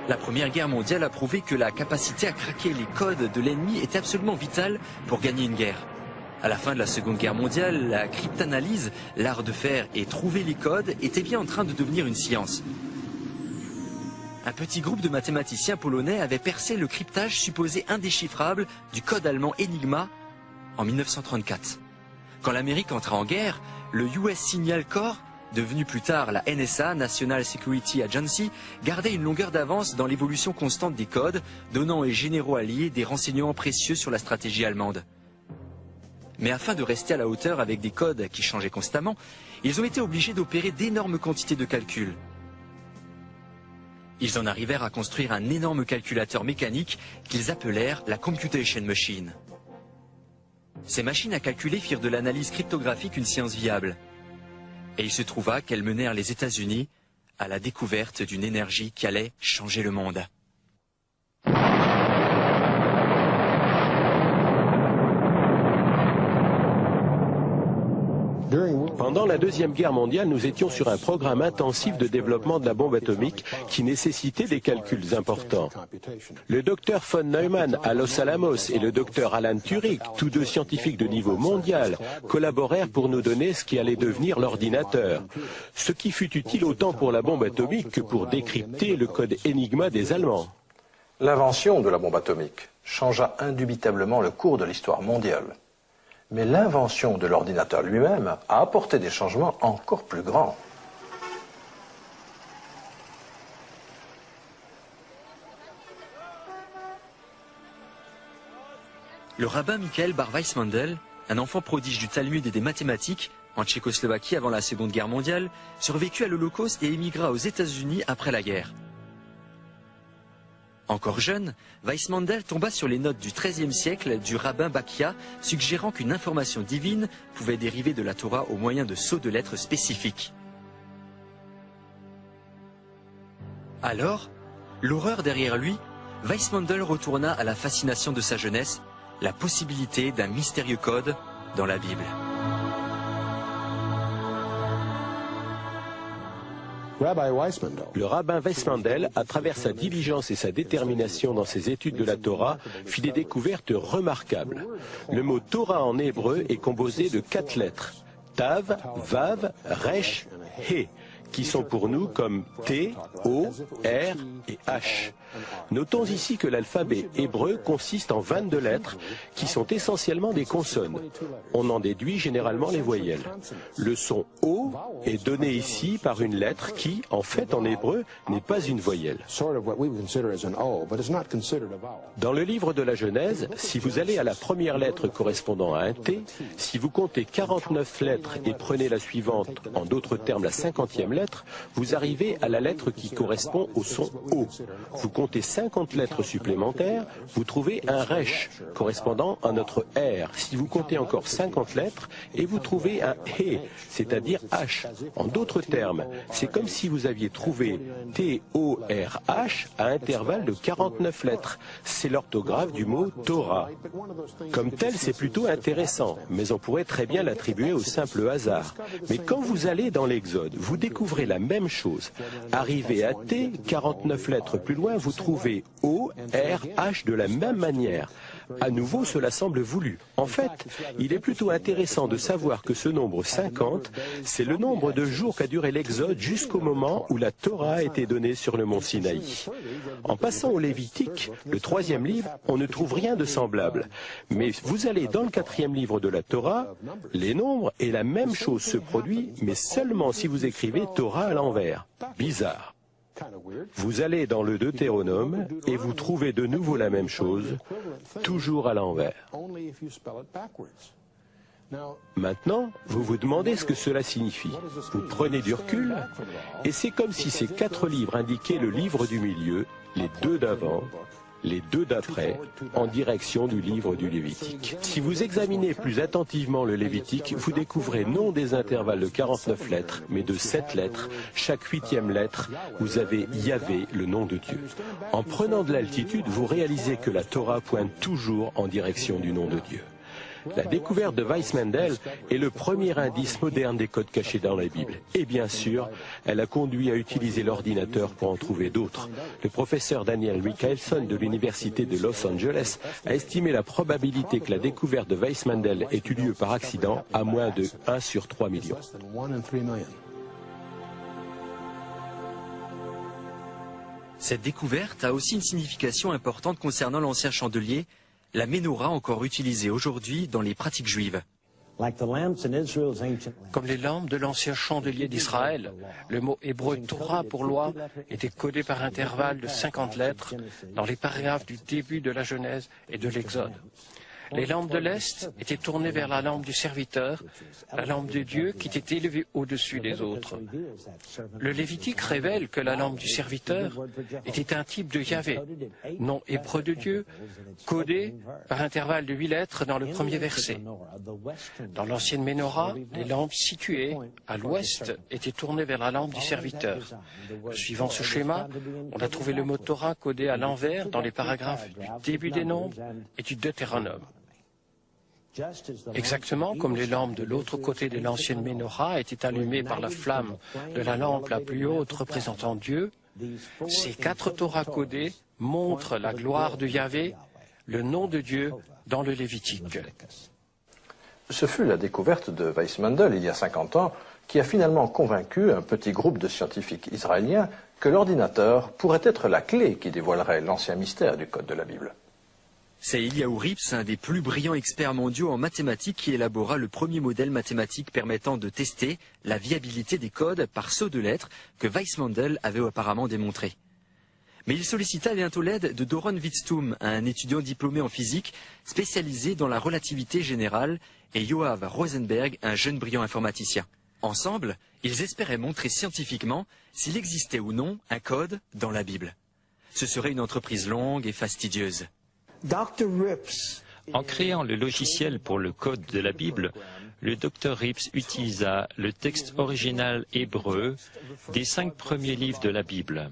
La Première Guerre mondiale a prouvé que la capacité à craquer les codes de l'ennemi était absolument vitale pour gagner une guerre. À la fin de la Seconde Guerre mondiale, la cryptanalyse, l'art de faire et trouver les codes, était bien en train de devenir une science. Un petit groupe de mathématiciens polonais avait percé le cryptage supposé indéchiffrable du code allemand Enigma en 1934. Quand l'Amérique entra en guerre, le US Signal Corps, devenu plus tard la NSA, National Security Agency, gardait une longueur d'avance dans l'évolution constante des codes, donnant aux généraux alliés des renseignements précieux sur la stratégie allemande. Mais afin de rester à la hauteur avec des codes qui changeaient constamment, ils ont été obligés d'opérer d'énormes quantités de calculs. Ils en arrivèrent à construire un énorme calculateur mécanique qu'ils appelèrent la Computation Machine. Ces machines à calculer firent de l'analyse cryptographique une science viable. Et il se trouva qu'elles menèrent les États-Unis à la découverte d'une énergie qui allait changer le monde. Pendant la Deuxième Guerre mondiale, nous étions sur un programme intensif de développement de la bombe atomique qui nécessitait des calculs importants. Le docteur von Neumann à Los Alamos et le docteur Alan Turing, tous deux scientifiques de niveau mondial, collaborèrent pour nous donner ce qui allait devenir l'ordinateur. Ce qui fut utile autant pour la bombe atomique que pour décrypter le code Enigma des Allemands. L'invention de la bombe atomique changea indubitablement le cours de l'histoire mondiale. Mais l'invention de l'ordinateur lui-même a apporté des changements encore plus grands. Le rabbin Michael bar Weissmandel, un enfant prodige du Talmud et des mathématiques, en Tchécoslovaquie avant la Seconde Guerre mondiale, survécut à l'Holocauste et émigra aux États-Unis après la guerre. Encore jeune, Weissmandel tomba sur les notes du XIIIe siècle du rabbin Bakia, suggérant qu'une information divine pouvait dériver de la Torah au moyen de sceaux de lettres spécifiques. Alors, l'horreur derrière lui, Weissmandel retourna à la fascination de sa jeunesse, la possibilité d'un mystérieux code dans la Bible. Le rabbin Weissmandel, à travers sa diligence et sa détermination dans ses études de la Torah, fit des découvertes remarquables. Le mot Torah en hébreu est composé de 4 lettres, Tav, Vav, Resh, He, qui sont pour nous comme T, O, R et H. Notons ici que l'alphabet hébreu consiste en 22 lettres qui sont essentiellement des consonnes. On en déduit généralement les voyelles. Le son O est donné ici par une lettre qui, en fait en hébreu, n'est pas une voyelle. Dans le livre de la Genèse, si vous allez à la première lettre correspondant à un T, si vous comptez 49 lettres et prenez la suivante, en d'autres termes la 50e lettre, vous arrivez à la lettre qui correspond au son O. Vous comptez 50 lettres supplémentaires, vous trouvez un Resh, correspondant à notre R. Si vous comptez encore 50 lettres, et vous trouvez un He, c'est-à-dire H. En d'autres termes, c'est comme si vous aviez trouvé T-O-R-H à intervalle de 49 lettres. C'est l'orthographe du mot Torah. Comme tel, c'est plutôt intéressant, mais on pourrait très bien l'attribuer au simple hasard. Mais quand vous allez dans l'Exode, vous découvrez la même chose. Arrivé à T, 49 lettres plus loin, vous trouvez O, R, H de la même manière. À nouveau, cela semble voulu. En fait, il est plutôt intéressant de savoir que ce nombre 50, c'est le nombre de jours qu'a duré l'Exode jusqu'au moment où la Torah a été donnée sur le mont Sinaï. En passant au Lévitique, le 3e livre, on ne trouve rien de semblable. Mais vous allez dans le 4e livre de la Torah, les nombres et la même chose se produit, mais seulement si vous écrivez Torah à l'envers. Bizarre. Vous allez dans le Deutéronome et vous trouvez de nouveau la même chose, toujours à l'envers. Maintenant, vous vous demandez ce que cela signifie. Vous prenez du recul et c'est comme si ces 4 livres indiquaient le livre du milieu, les 2 d'avant, les 2 d'après, en direction du livre du Lévitique. Si vous examinez plus attentivement le Lévitique, vous découvrez non des intervalles de 49 lettres, mais de 7 lettres. Chaque 8e lettre, vous avez Yahvé, le nom de Dieu. En prenant de l'altitude, vous réalisez que la Torah pointe toujours en direction du nom de Dieu. La découverte de Weissmandel est le premier indice moderne des codes cachés dans la Bible. Et bien sûr, elle a conduit à utiliser l'ordinateur pour en trouver d'autres. Le professeur Daniel Michelson de l'Université de Los Angeles a estimé la probabilité que la découverte de Weissmandel ait eu lieu par accident à moins de 1 sur 3 millions. Cette découverte a aussi une signification importante concernant l'ancien chandelier, la menorah encore utilisée aujourd'hui dans les pratiques juives. Comme les lampes de l'ancien chandelier d'Israël, le mot hébreu Torah pour loi était codé par intervalles de 50 lettres dans les paragraphes du début de la Genèse et de l'Exode. Les lampes de l'Est étaient tournées vers la lampe du serviteur, la lampe de Dieu qui était élevée au-dessus des autres. Le Lévitique révèle que la lampe du serviteur était un type de Yahvé, nom hébreu de Dieu, codé par intervalle de 8 lettres dans le premier verset. Dans l'ancienne Ménorah, les lampes situées à l'ouest étaient tournées vers la lampe du serviteur. Suivant ce schéma, on a trouvé le mot Torah codé à l'envers dans les paragraphes du début des Nombres et du Deutéronome. Exactement comme les lampes de l'autre côté de l'ancienne Ménorah étaient allumées par la flamme de la lampe la plus haute représentant Dieu, ces 4 Torahs codés montrent la gloire de Yahvé, le nom de Dieu dans le Lévitique. Ce fut la découverte de Weissmandel il y a 50 ans qui a finalement convaincu un petit groupe de scientifiques israéliens que l'ordinateur pourrait être la clé qui dévoilerait l'ancien mystère du code de la Bible. C'est Eliyahu Rips, un des plus brillants experts mondiaux en mathématiques, qui élabora le premier modèle mathématique permettant de tester la viabilité des codes par saut de lettres que Weissmandel avait apparemment démontré. Mais il sollicita bientôt l'aide de Doron Witztum, un étudiant diplômé en physique spécialisé dans la relativité générale, et Yoav Rosenberg, un jeune brillant informaticien. Ensemble, ils espéraient montrer scientifiquement s'il existait ou non un code dans la Bible. Ce serait une entreprise longue et fastidieuse. En créant le logiciel pour le code de la Bible, le Dr Rips utilisa le texte original hébreu des 5 premiers livres de la Bible.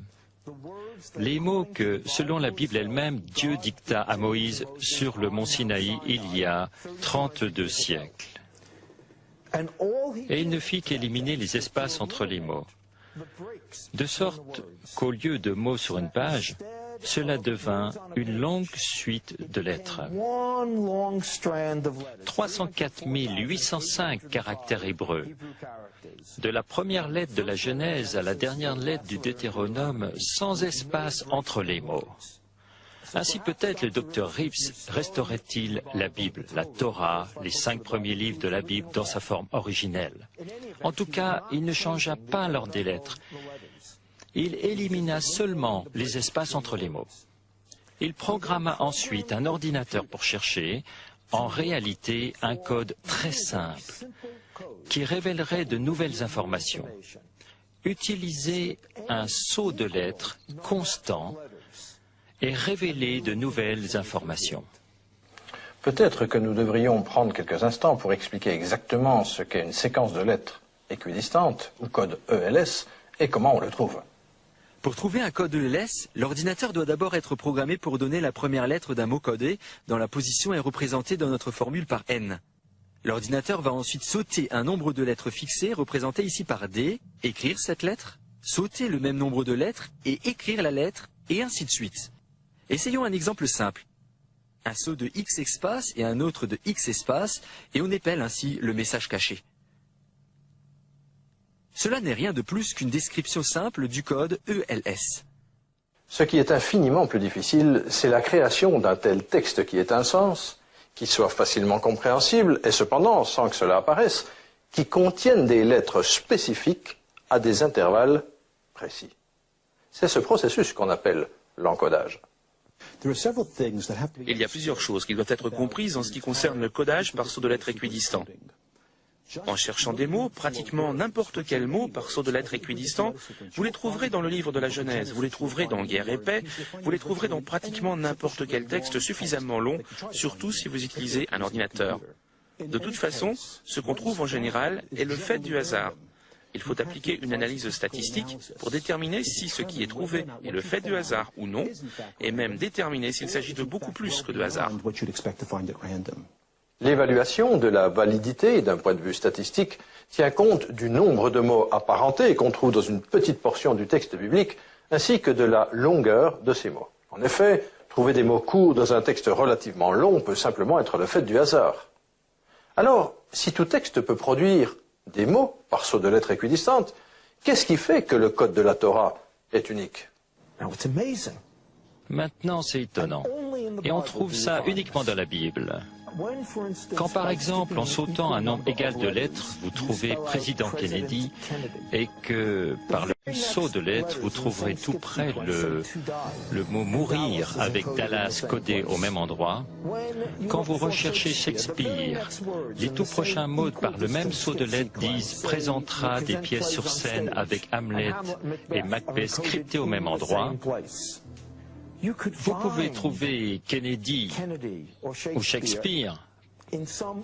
Les mots que, selon la Bible elle-même, Dieu dicta à Moïse sur le mont Sinaï il y a 32 siècles. Et il ne fit qu'éliminer les espaces entre les mots. De sorte qu'au lieu de mots sur une page, cela devint une longue suite de lettres. 304 805 caractères hébreux. De la première lettre de la Genèse à la dernière lettre du Deutéronome, sans espace entre les mots. Ainsi peut-être le Dr Rips restaurait-il la Bible, la Torah, les 5 premiers livres de la Bible dans sa forme originelle. En tout cas, il ne changea pas l'ordre des lettres. Il élimina seulement les espaces entre les mots. Il programma ensuite un ordinateur pour chercher, en réalité, un code très simple, qui révélerait de nouvelles informations. Utiliser un saut de lettres constant et révéler de nouvelles informations. Peut-être que nous devrions prendre quelques instants pour expliquer exactement ce qu'est une séquence de lettres équidistantes, ou code ELS, et comment on le trouve. Pour trouver un code ELS, l'ordinateur doit d'abord être programmé pour donner la première lettre d'un mot codé dont la position est représentée dans notre formule par n. L'ordinateur va ensuite sauter un nombre de lettres fixées, représenté ici par D, écrire cette lettre, sauter le même nombre de lettres et écrire la lettre, et ainsi de suite. Essayons un exemple simple. un saut de X espace et un autre de X espace, et on épelle ainsi le message caché. Cela n'est rien de plus qu'une description simple du code ELS. Ce qui est infiniment plus difficile, c'est la création d'un tel texte qui ait un sens, qui soit facilement compréhensible, et cependant, sans que cela apparaisse, qui contienne des lettres spécifiques à des intervalles précis. C'est ce processus qu'on appelle l'encodage. Il y a plusieurs choses qui doivent être comprises en ce qui concerne le codage par saut de lettres équidistant. En cherchant des mots, pratiquement n'importe quel mot par saut de lettres équidistant, vous les trouverez dans le livre de la Genèse, vous les trouverez dans Guerre et paix, vous les trouverez dans pratiquement n'importe quel texte suffisamment long, surtout si vous utilisez un ordinateur. De toute façon, ce qu'on trouve en général est le fait du hasard. Il faut appliquer une analyse statistique pour déterminer si ce qui est trouvé est le fait du hasard ou non, et même déterminer s'il s'agit de beaucoup plus que de hasard. L'évaluation de la validité d'un point de vue statistique tient compte du nombre de mots apparentés qu'on trouve dans une petite portion du texte biblique, ainsi que de la longueur de ces mots. En effet, trouver des mots courts dans un texte relativement long peut simplement être le fait du hasard. Alors, si tout texte peut produire des mots par saut de lettres équidistantes, qu'est-ce qui fait que le code de la Torah est unique? Maintenant, c'est étonnant. Et on trouve ça uniquement dans la Bible. Quand par exemple, en sautant un nombre égal de lettres, vous trouvez président Kennedy, et que par le même saut de lettres, vous trouverez tout près le mot mourir avec Dallas codé au même endroit, quand vous recherchez Shakespeare, les tout prochains mots par le même saut de lettres disent présentera des pièces sur scène avec Hamlet et Macbeth scriptés au même endroit. Vous pouvez trouver Kennedy ou Shakespeare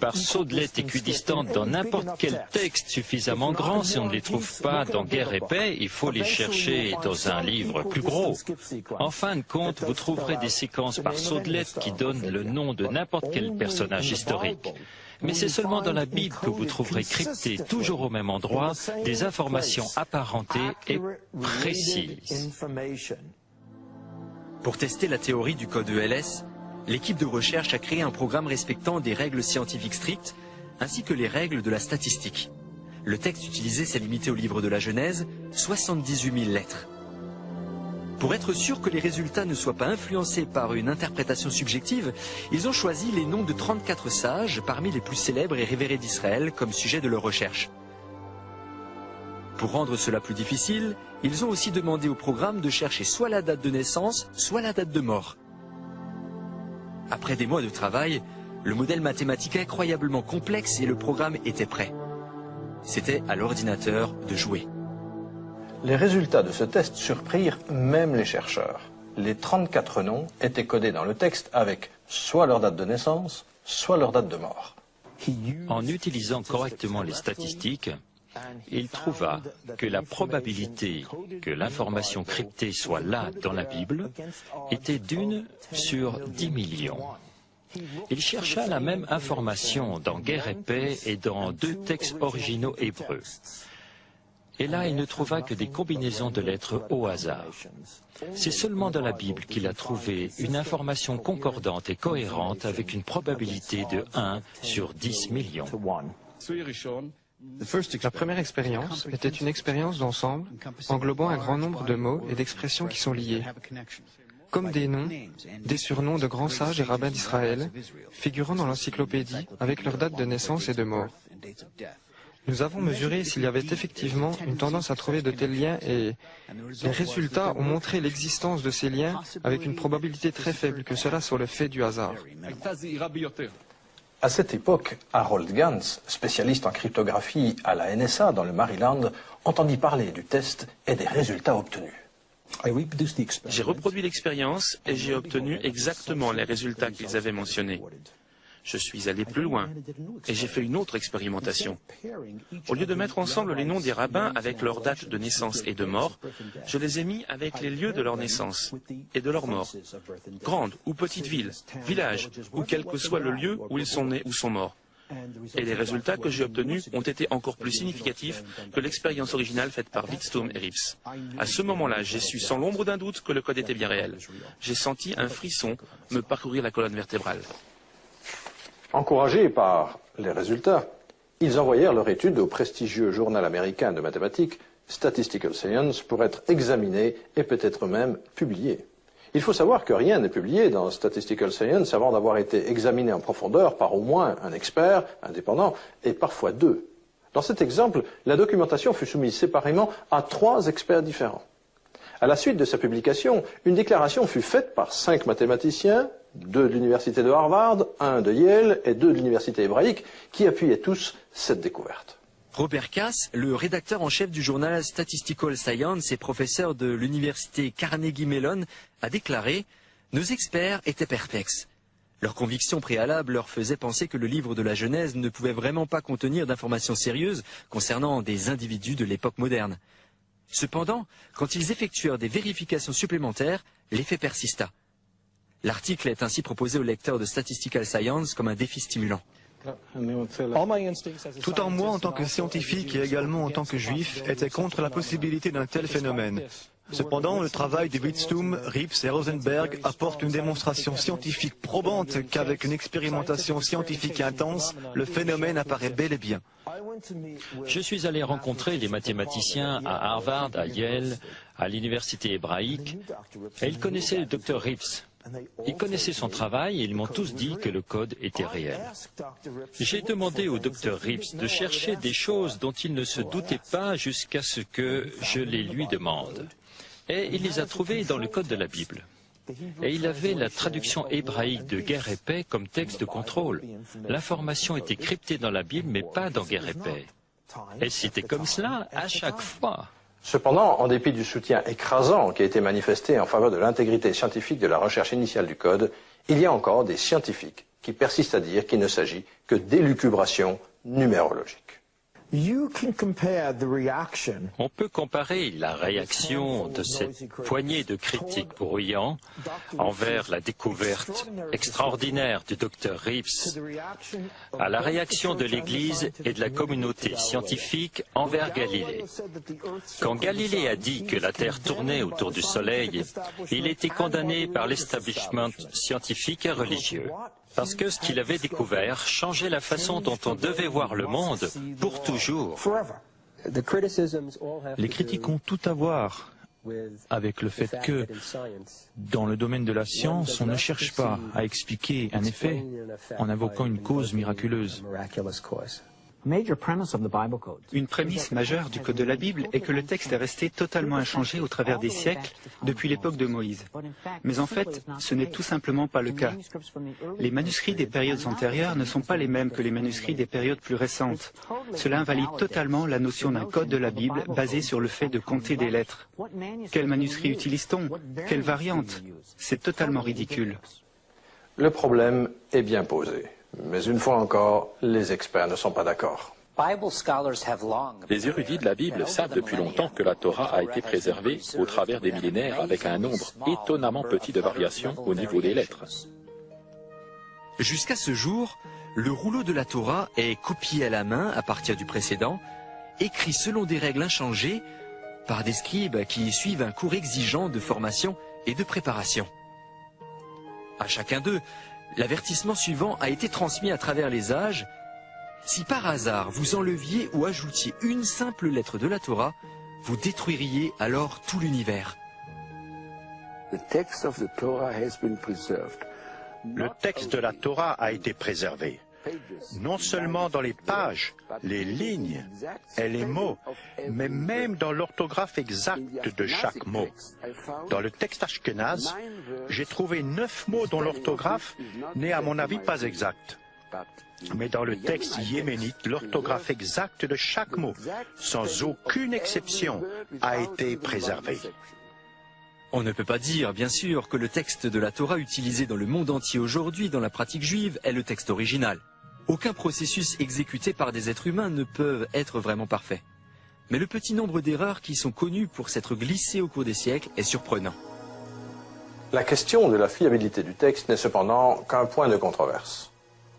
par saut de lettres équidistantes dans n'importe quel texte suffisamment grand. Si on ne les trouve pas dans Guerre et paix, il faut les chercher dans un livre plus gros. En fin de compte, vous trouverez des séquences par saut de lettres qui donnent le nom de n'importe quel personnage historique. Mais c'est seulement dans la Bible que vous trouverez cryptées, toujours au même endroit, des informations apparentées et précises. Pour tester la théorie du code ELS, l'équipe de recherche a créé un programme respectant des règles scientifiques strictes, ainsi que les règles de la statistique. Le texte utilisé s'est limité au livre de la Genèse, 78 000 lettres. Pour être sûr que les résultats ne soient pas influencés par une interprétation subjective, ils ont choisi les noms de 34 sages parmi les plus célèbres et révérés d'Israël comme sujet de leur recherche. Pour rendre cela plus difficile, ils ont aussi demandé au programme de chercher soit la date de naissance, soit la date de mort. Après des mois de travail, le modèle mathématique incroyablement complexe et le programme était prêt. C'était à l'ordinateur de jouer. Les résultats de ce test surprirent même les chercheurs. Les 34 noms étaient codés dans le texte avec soit leur date de naissance, soit leur date de mort. En utilisant correctement les statistiques, il trouva que la probabilité que l'information cryptée soit là dans la Bible était d'1 sur 10 millions. Il chercha la même information dans Guerre et paix et dans 2 textes originaux hébreux. Et là, il ne trouva que des combinaisons de lettres au hasard. C'est seulement dans la Bible qu'il a trouvé une information concordante et cohérente avec une probabilité de 1 sur 10 millions. La première expérience était une expérience d'ensemble englobant un grand nombre de mots et d'expressions qui sont liés, comme des noms, des surnoms de grands sages et rabbins d'Israël, figurant dans l'encyclopédie avec leur date de naissance et de mort. Nous avons mesuré s'il y avait effectivement une tendance à trouver de tels liens et les résultats ont montré l'existence de ces liens avec une probabilité très faible que cela soit le fait du hasard. À cette époque, Harold Gans, spécialiste en cryptographie à la NSA dans le Maryland, entendit parler du test et des résultats obtenus. J'ai reproduit l'expérience et j'ai obtenu exactement les résultats qu'ils avaient mentionnés. Je suis allé plus loin et j'ai fait une autre expérimentation. Au lieu de mettre ensemble les noms des rabbins avec leur date de naissance et de mort, je les ai mis avec les lieux de leur naissance et de leur mort. Grande ou petite ville, village ou quel que soit le lieu où ils sont nés ou sont morts. Et les résultats que j'ai obtenus ont été encore plus significatifs que l'expérience originale faite par Wittstoom et Rips. À ce moment-là, j'ai su sans l'ombre d'un doute que le code était bien réel. J'ai senti un frisson me parcourir la colonne vertébrale. Encouragés par les résultats, ils envoyèrent leur étude au prestigieux journal américain de mathématiques Statistical Science pour être examinée et peut-être même publiée. Il faut savoir que rien n'est publié dans Statistical Science avant d'avoir été examiné en profondeur par au moins un expert indépendant et parfois deux. Dans cet exemple, la documentation fut soumise séparément à 3 experts différents. À la suite de sa publication, une déclaration fut faite par 5 mathématiciens, 2 de l'université de Harvard, 1 de Yale et 2 de l'université hébraïque, qui appuyaient tous cette découverte. Robert Cass, le rédacteur en chef du journal Statistical Science et professeur de l'université Carnegie Mellon, a déclaré « Nos experts étaient perplexes. Leurs convictions préalables leur faisaient penser que le livre de la Genèse ne pouvait vraiment pas contenir d'informations sérieuses concernant des individus de l'époque moderne. Cependant, quand ils effectuèrent des vérifications supplémentaires, l'effet persista. L'article est ainsi proposé aux lecteurs de Statistical Science comme un défi stimulant. Tout en moi, en tant que scientifique et également en tant que juif, était contre la possibilité d'un tel phénomène. Cependant, le travail de Wittstoom, Rips et Rosenberg apporte une démonstration scientifique probante qu'avec une expérimentation scientifique intense, le phénomène apparaît bel et bien. Je suis allé rencontrer les mathématiciens à Harvard, à Yale, à l'université hébraïque, et ils connaissaient le Dr Rips. Ils connaissaient son travail et ils m'ont tous dit que le code était réel. J'ai demandé au Dr Rips de chercher des choses dont il ne se doutait pas jusqu'à ce que je les lui demande. Et il les a trouvées dans le code de la Bible. Et il avait la traduction hébraïque de Guerre et Paix comme texte de contrôle. L'information était cryptée dans la Bible, mais pas dans Guerre et Paix. Et c'était comme cela à chaque fois. Cependant, en dépit du soutien écrasant qui a été manifesté en faveur de l'intégrité scientifique de la recherche initiale du code, il y a encore des scientifiques qui persistent à dire qu'il ne s'agit que d'élucubrations numérologiques. On peut comparer la réaction de cette poignée de critiques bruyants envers la découverte extraordinaire du Dr Rips à la réaction de l'Église et de la communauté scientifique envers Galilée. Quand Galilée a dit que la Terre tournait autour du Soleil, il était condamné par l'establishment scientifique et religieux. Parce que ce qu'il avait découvert changeait la façon dont on devait voir le monde pour toujours. Les critiques ont tout à voir avec le fait que, dans le domaine de la science, on ne cherche pas à expliquer un effet en invoquant une cause miraculeuse. Une prémisse majeure du Code de la Bible est que le texte est resté totalement inchangé au travers des siècles depuis l'époque de Moïse. Mais en fait, ce n'est tout simplement pas le cas. Les manuscrits des périodes antérieures ne sont pas les mêmes que les manuscrits des périodes plus récentes. Cela invalide totalement la notion d'un Code de la Bible basé sur le fait de compter des lettres. Quel manuscrit utilise-t-on? Quelle variante? C'est totalement ridicule. Le problème est bien posé. Mais une fois encore, les experts ne sont pas d'accord. Les érudits de la Bible savent depuis longtemps que la Torah a été préservée au travers des millénaires avec un nombre étonnamment petit de variations au niveau des lettres. Jusqu'à ce jour, le rouleau de la Torah est copié à la main à partir du précédent, écrit selon des règles inchangées par des scribes qui suivent un cours exigeant de formation et de préparation. À chacun d'eux, l'avertissement suivant a été transmis à travers les âges. Si par hasard vous enleviez ou ajoutiez une simple lettre de la Torah, vous détruiriez alors tout l'univers. Le texte de la Torah a été préservé, non seulement dans les pages, les lignes et les mots, mais même dans l'orthographe exacte de chaque mot. Dans le texte ashkénaze, j'ai trouvé 9 mots dont l'orthographe n'est à mon avis pas exacte. Mais dans le texte yéménite, l'orthographe exacte de chaque mot, sans aucune exception, a été préservée. On ne peut pas dire, bien sûr, que le texte de la Torah utilisé dans le monde entier aujourd'hui dans la pratique juive est le texte original. Aucun processus exécuté par des êtres humains ne peut être vraiment parfait. Mais le petit nombre d'erreurs qui sont connues pour s'être glissées au cours des siècles est surprenant. La question de la fiabilité du texte n'est cependant qu'un point de controverse.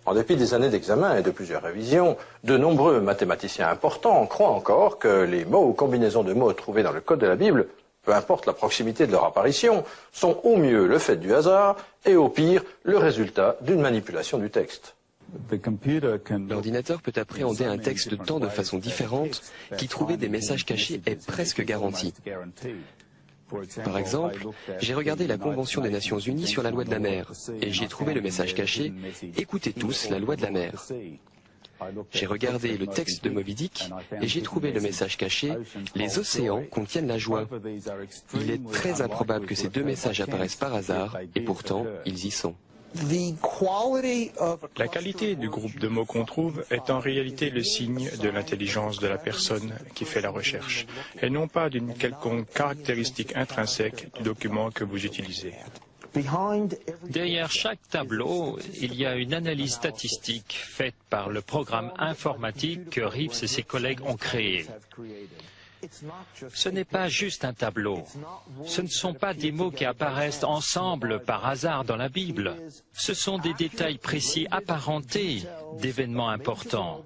En dépit des années d'examen et de plusieurs révisions, de nombreux mathématiciens importants croient encore que les mots ou combinaisons de mots trouvés dans le code de la Bible, peu importe la proximité de leur apparition, sont au mieux le fait du hasard et au pire le résultat d'une manipulation du texte. L'ordinateur peut appréhender un texte de tant de façons différentes qu'y trouver des messages cachés est presque garanti. Par exemple, j'ai regardé la Convention des Nations Unies sur la loi de la mer et j'y ai trouvé le message caché « Écoutez tous la loi de la mer ». J'ai regardé le texte de Moby Dick et j'ai trouvé le message caché « Les océans contiennent la joie ». Il est très improbable que ces deux messages apparaissent par hasard et pourtant ils y sont. La qualité du groupe de mots qu'on trouve est en réalité le signe de l'intelligence de la personne qui fait la recherche, et non pas d'une quelconque caractéristique intrinsèque du document que vous utilisez. Derrière chaque tableau, il y a une analyse statistique faite par le programme informatique que Reeves et ses collègues ont créé. Ce n'est pas juste un tableau. Ce ne sont pas des mots qui apparaissent ensemble par hasard dans la Bible. Ce sont des détails précis apparentés d'événements importants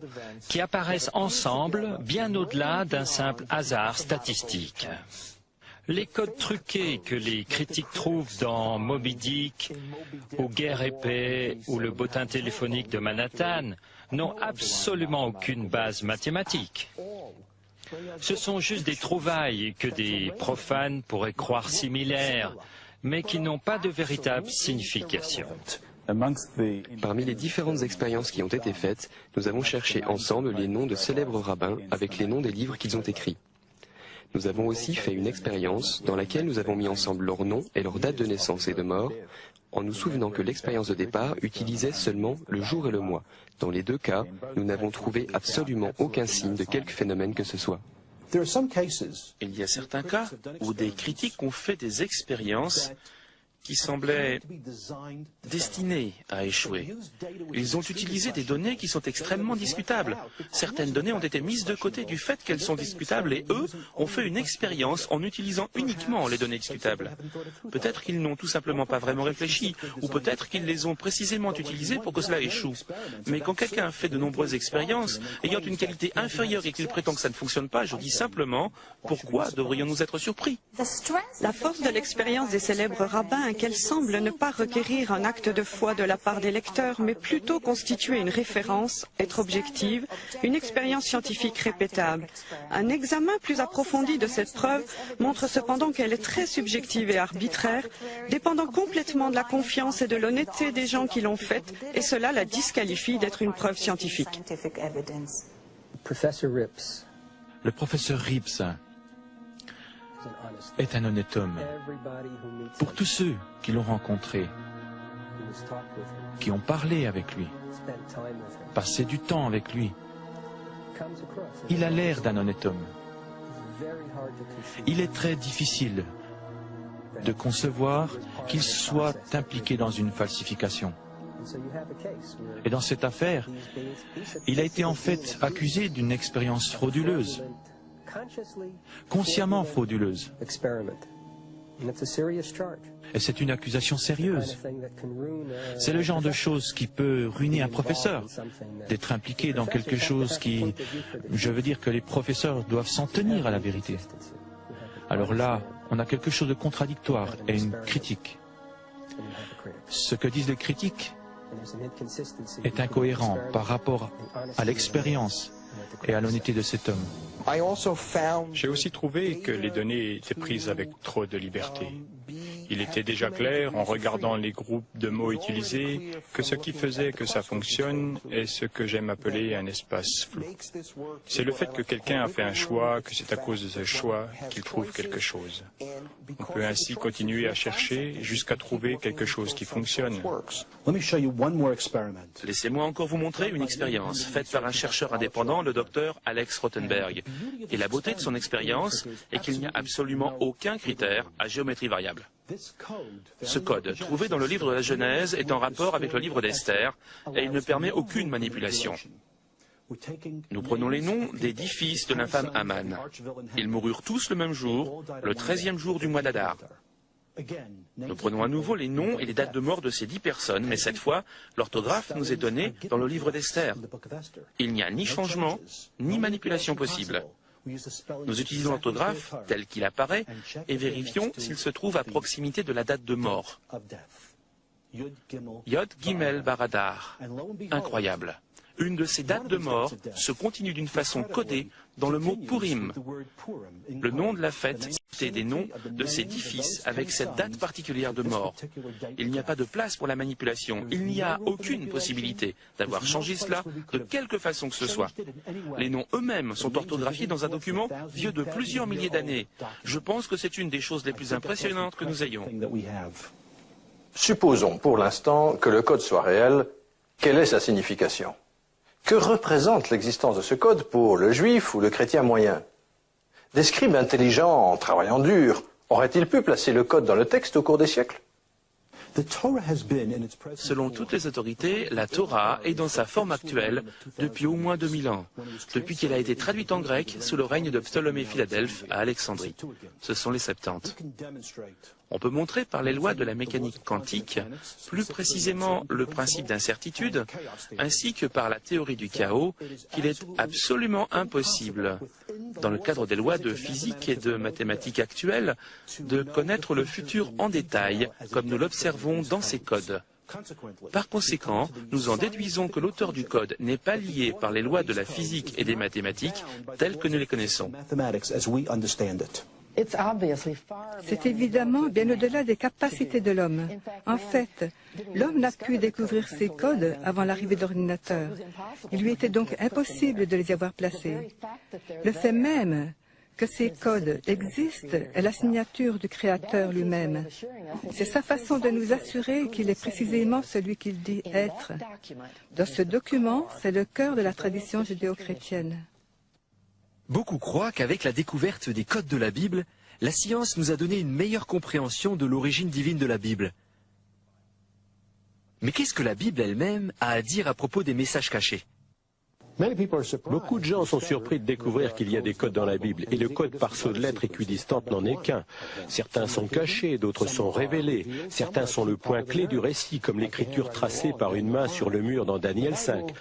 qui apparaissent ensemble bien au-delà d'un simple hasard statistique. Les codes truqués que les critiques trouvent dans Moby Dick, ou Guerre et paix, ou le bottin téléphonique de Manhattan n'ont absolument aucune base mathématique. Ce sont juste des trouvailles que des profanes pourraient croire similaires, mais qui n'ont pas de véritable signification. Parmi les différentes expériences qui ont été faites, nous avons cherché ensemble les noms de célèbres rabbins avec les noms des livres qu'ils ont écrits. Nous avons aussi fait une expérience dans laquelle nous avons mis ensemble leurs noms et leur date de naissance et de mort, en nous souvenant que l'expérience de départ utilisait seulement le jour et le mois. Dans les deux cas, nous n'avons trouvé absolument aucun signe de quelque phénomène que ce soit. Il y a certains cas où des critiques ont fait des expériences qui semblaient destinés à échouer. Ils ont utilisé des données qui sont extrêmement discutables. Certaines données ont été mises de côté du fait qu'elles sont discutables et eux ont fait une expérience en utilisant uniquement les données discutables. Peut-être qu'ils n'ont tout simplement pas vraiment réfléchi, ou peut-être qu'ils les ont précisément utilisées pour que cela échoue. Mais quand quelqu'un fait de nombreuses expériences, ayant une qualité inférieure et qu'il prétend que ça ne fonctionne pas, je dis simplement, pourquoi devrions-nous être surpris? La force de l'expérience des célèbres rabbins qu'elle semble ne pas requérir un acte de foi de la part des lecteurs, mais plutôt constituer une référence, être objective, une expérience scientifique répétable. Un examen plus approfondi de cette preuve montre cependant qu'elle est très subjective et arbitraire, dépendant complètement de la confiance et de l'honnêteté des gens qui l'ont faite, et cela la disqualifie d'être une preuve scientifique. Le professeur Reeves est un honnête homme. Pour tous ceux qui l'ont rencontré, qui ont parlé avec lui, passé du temps avec lui, il a l'air d'un honnête homme. Il est très difficile de concevoir qu'il soit impliqué dans une falsification. Et dans cette affaire, il a été en fait accusé d'une expérience frauduleuse, consciemment frauduleuse. Et c'est une accusation sérieuse. C'est le genre de chose qui peut ruiner un professeur, d'être impliqué dans quelque chose qui... Je veux dire que les professeurs doivent s'en tenir à la vérité. Alors là, on a quelque chose de contradictoire et une critique. Ce que disent les critiques est incohérent par rapport à l'expérience et à l'honnêteté de cet homme. J'ai aussi trouvé que les données étaient prises avec trop de liberté. Il était déjà clair, en regardant les groupes de mots utilisés, que ce qui faisait que ça fonctionne est ce que j'aime appeler un espace flou. C'est le fait que quelqu'un a fait un choix, que c'est à cause de ce choix qu'il trouve quelque chose. On peut ainsi continuer à chercher jusqu'à trouver quelque chose qui fonctionne. Laissez-moi encore vous montrer une expérience faite par un chercheur indépendant, le docteur Alex Rothenberg. Et la beauté de son expérience est qu'il n'y a absolument aucun critère à géométrie variable. Ce code, trouvé dans le livre de la Genèse, est en rapport avec le livre d'Esther et il ne permet aucune manipulation. Nous prenons les noms des 10 fils de l'infâme Aman. Ils moururent tous le même jour, le 13e jour du mois d'Adar. Nous prenons à nouveau les noms et les dates de mort de ces 10 personnes, mais cette fois, l'orthographe nous est donnée dans le livre d'Esther. Il n'y a ni changement, ni manipulation possible. Nous utilisons l'orthographe tel qu'il apparaît et vérifions s'il se trouve à proximité de la date de mort. Yod Gimel Baradar. Incroyable. Une de ces dates de mort se continue d'une façon codée dans le mot Purim. Le nom de la fête, c'était des noms de ces 10 fils avec cette date particulière de mort. Il n'y a pas de place pour la manipulation. Il n'y a aucune possibilité d'avoir changé cela de quelque façon que ce soit. Les noms eux-mêmes sont orthographiés dans un document vieux de plusieurs milliers d'années. Je pense que c'est une des choses les plus impressionnantes que nous ayons. Supposons pour l'instant que le code soit réel. Quelle est sa signification ? Que représente l'existence de ce code pour le juif ou le chrétien moyen? Des scribes intelligents, travaillant dur, auraient-ils pu placer le code dans le texte au cours des siècles? Selon toutes les autorités, la Torah est dans sa forme actuelle depuis au moins 2000 ans, depuis qu'elle a été traduite en grec sous le règne de Ptolémée Philadelphe à Alexandrie. Ce sont les Septante. On peut montrer par les lois de la mécanique quantique, plus précisément le principe d'incertitude, ainsi que par la théorie du chaos, qu'il est absolument impossible, dans le cadre des lois de physique et de mathématiques actuelles, de connaître le futur en détail, comme nous l'observons dans ces codes. Par conséquent, nous en déduisons que l'auteur du code n'est pas lié par les lois de la physique et des mathématiques telles que nous les connaissons. C'est évidemment bien au-delà des capacités de l'homme. En fait, l'homme n'a pu découvrir ces codes avant l'arrivée de l'ordinateur. Il lui était donc impossible de les y avoir placés. Le fait même que ces codes existent est la signature du Créateur lui-même. C'est sa façon de nous assurer qu'il est précisément celui qu'il dit être. Dans ce document, c'est le cœur de la tradition judéo-chrétienne. Beaucoup croient qu'avec la découverte des codes de la Bible, la science nous a donné une meilleure compréhension de l'origine divine de la Bible. Mais qu'est-ce que la Bible elle-même a à dire à propos des messages cachés ? Beaucoup de gens sont surpris de découvrir qu'il y a des codes dans la Bible, et le code par saut de lettres équidistantes n'en est qu'un. Certains sont cachés, d'autres sont révélés. Certains sont le point clé du récit, comme l'écriture tracée par une main sur le mur dans Daniel 5.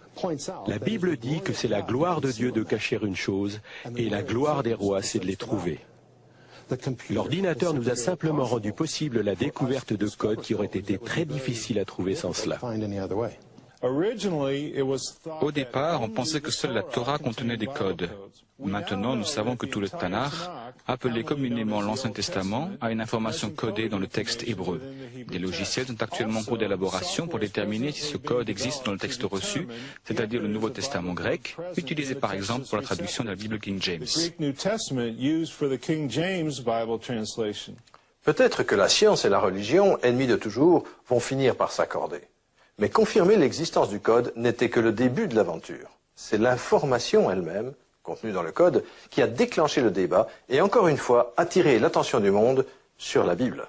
La Bible dit que c'est la gloire de Dieu de cacher une chose, et la gloire des rois, c'est de les trouver. L'ordinateur nous a simplement rendu possible la découverte de codes qui auraient été très difficiles à trouver sans cela. Au départ, on pensait que seule la Torah contenait des codes. Maintenant, nous savons que tout le Tanakh, appelé communément l'Ancien Testament, a une information codée dans le texte hébreu. Des logiciels sont actuellement en cours d'élaboration pour déterminer si ce code existe dans le texte reçu, c'est-à-dire le Nouveau Testament grec, utilisé par exemple pour la traduction de la Bible King James. Peut-être que la science et la religion, ennemies de toujours, vont finir par s'accorder. Mais confirmer l'existence du code n'était que le début de l'aventure. C'est l'information elle-même, contenue dans le code, qui a déclenché le débat et encore une fois attiré l'attention du monde sur la Bible.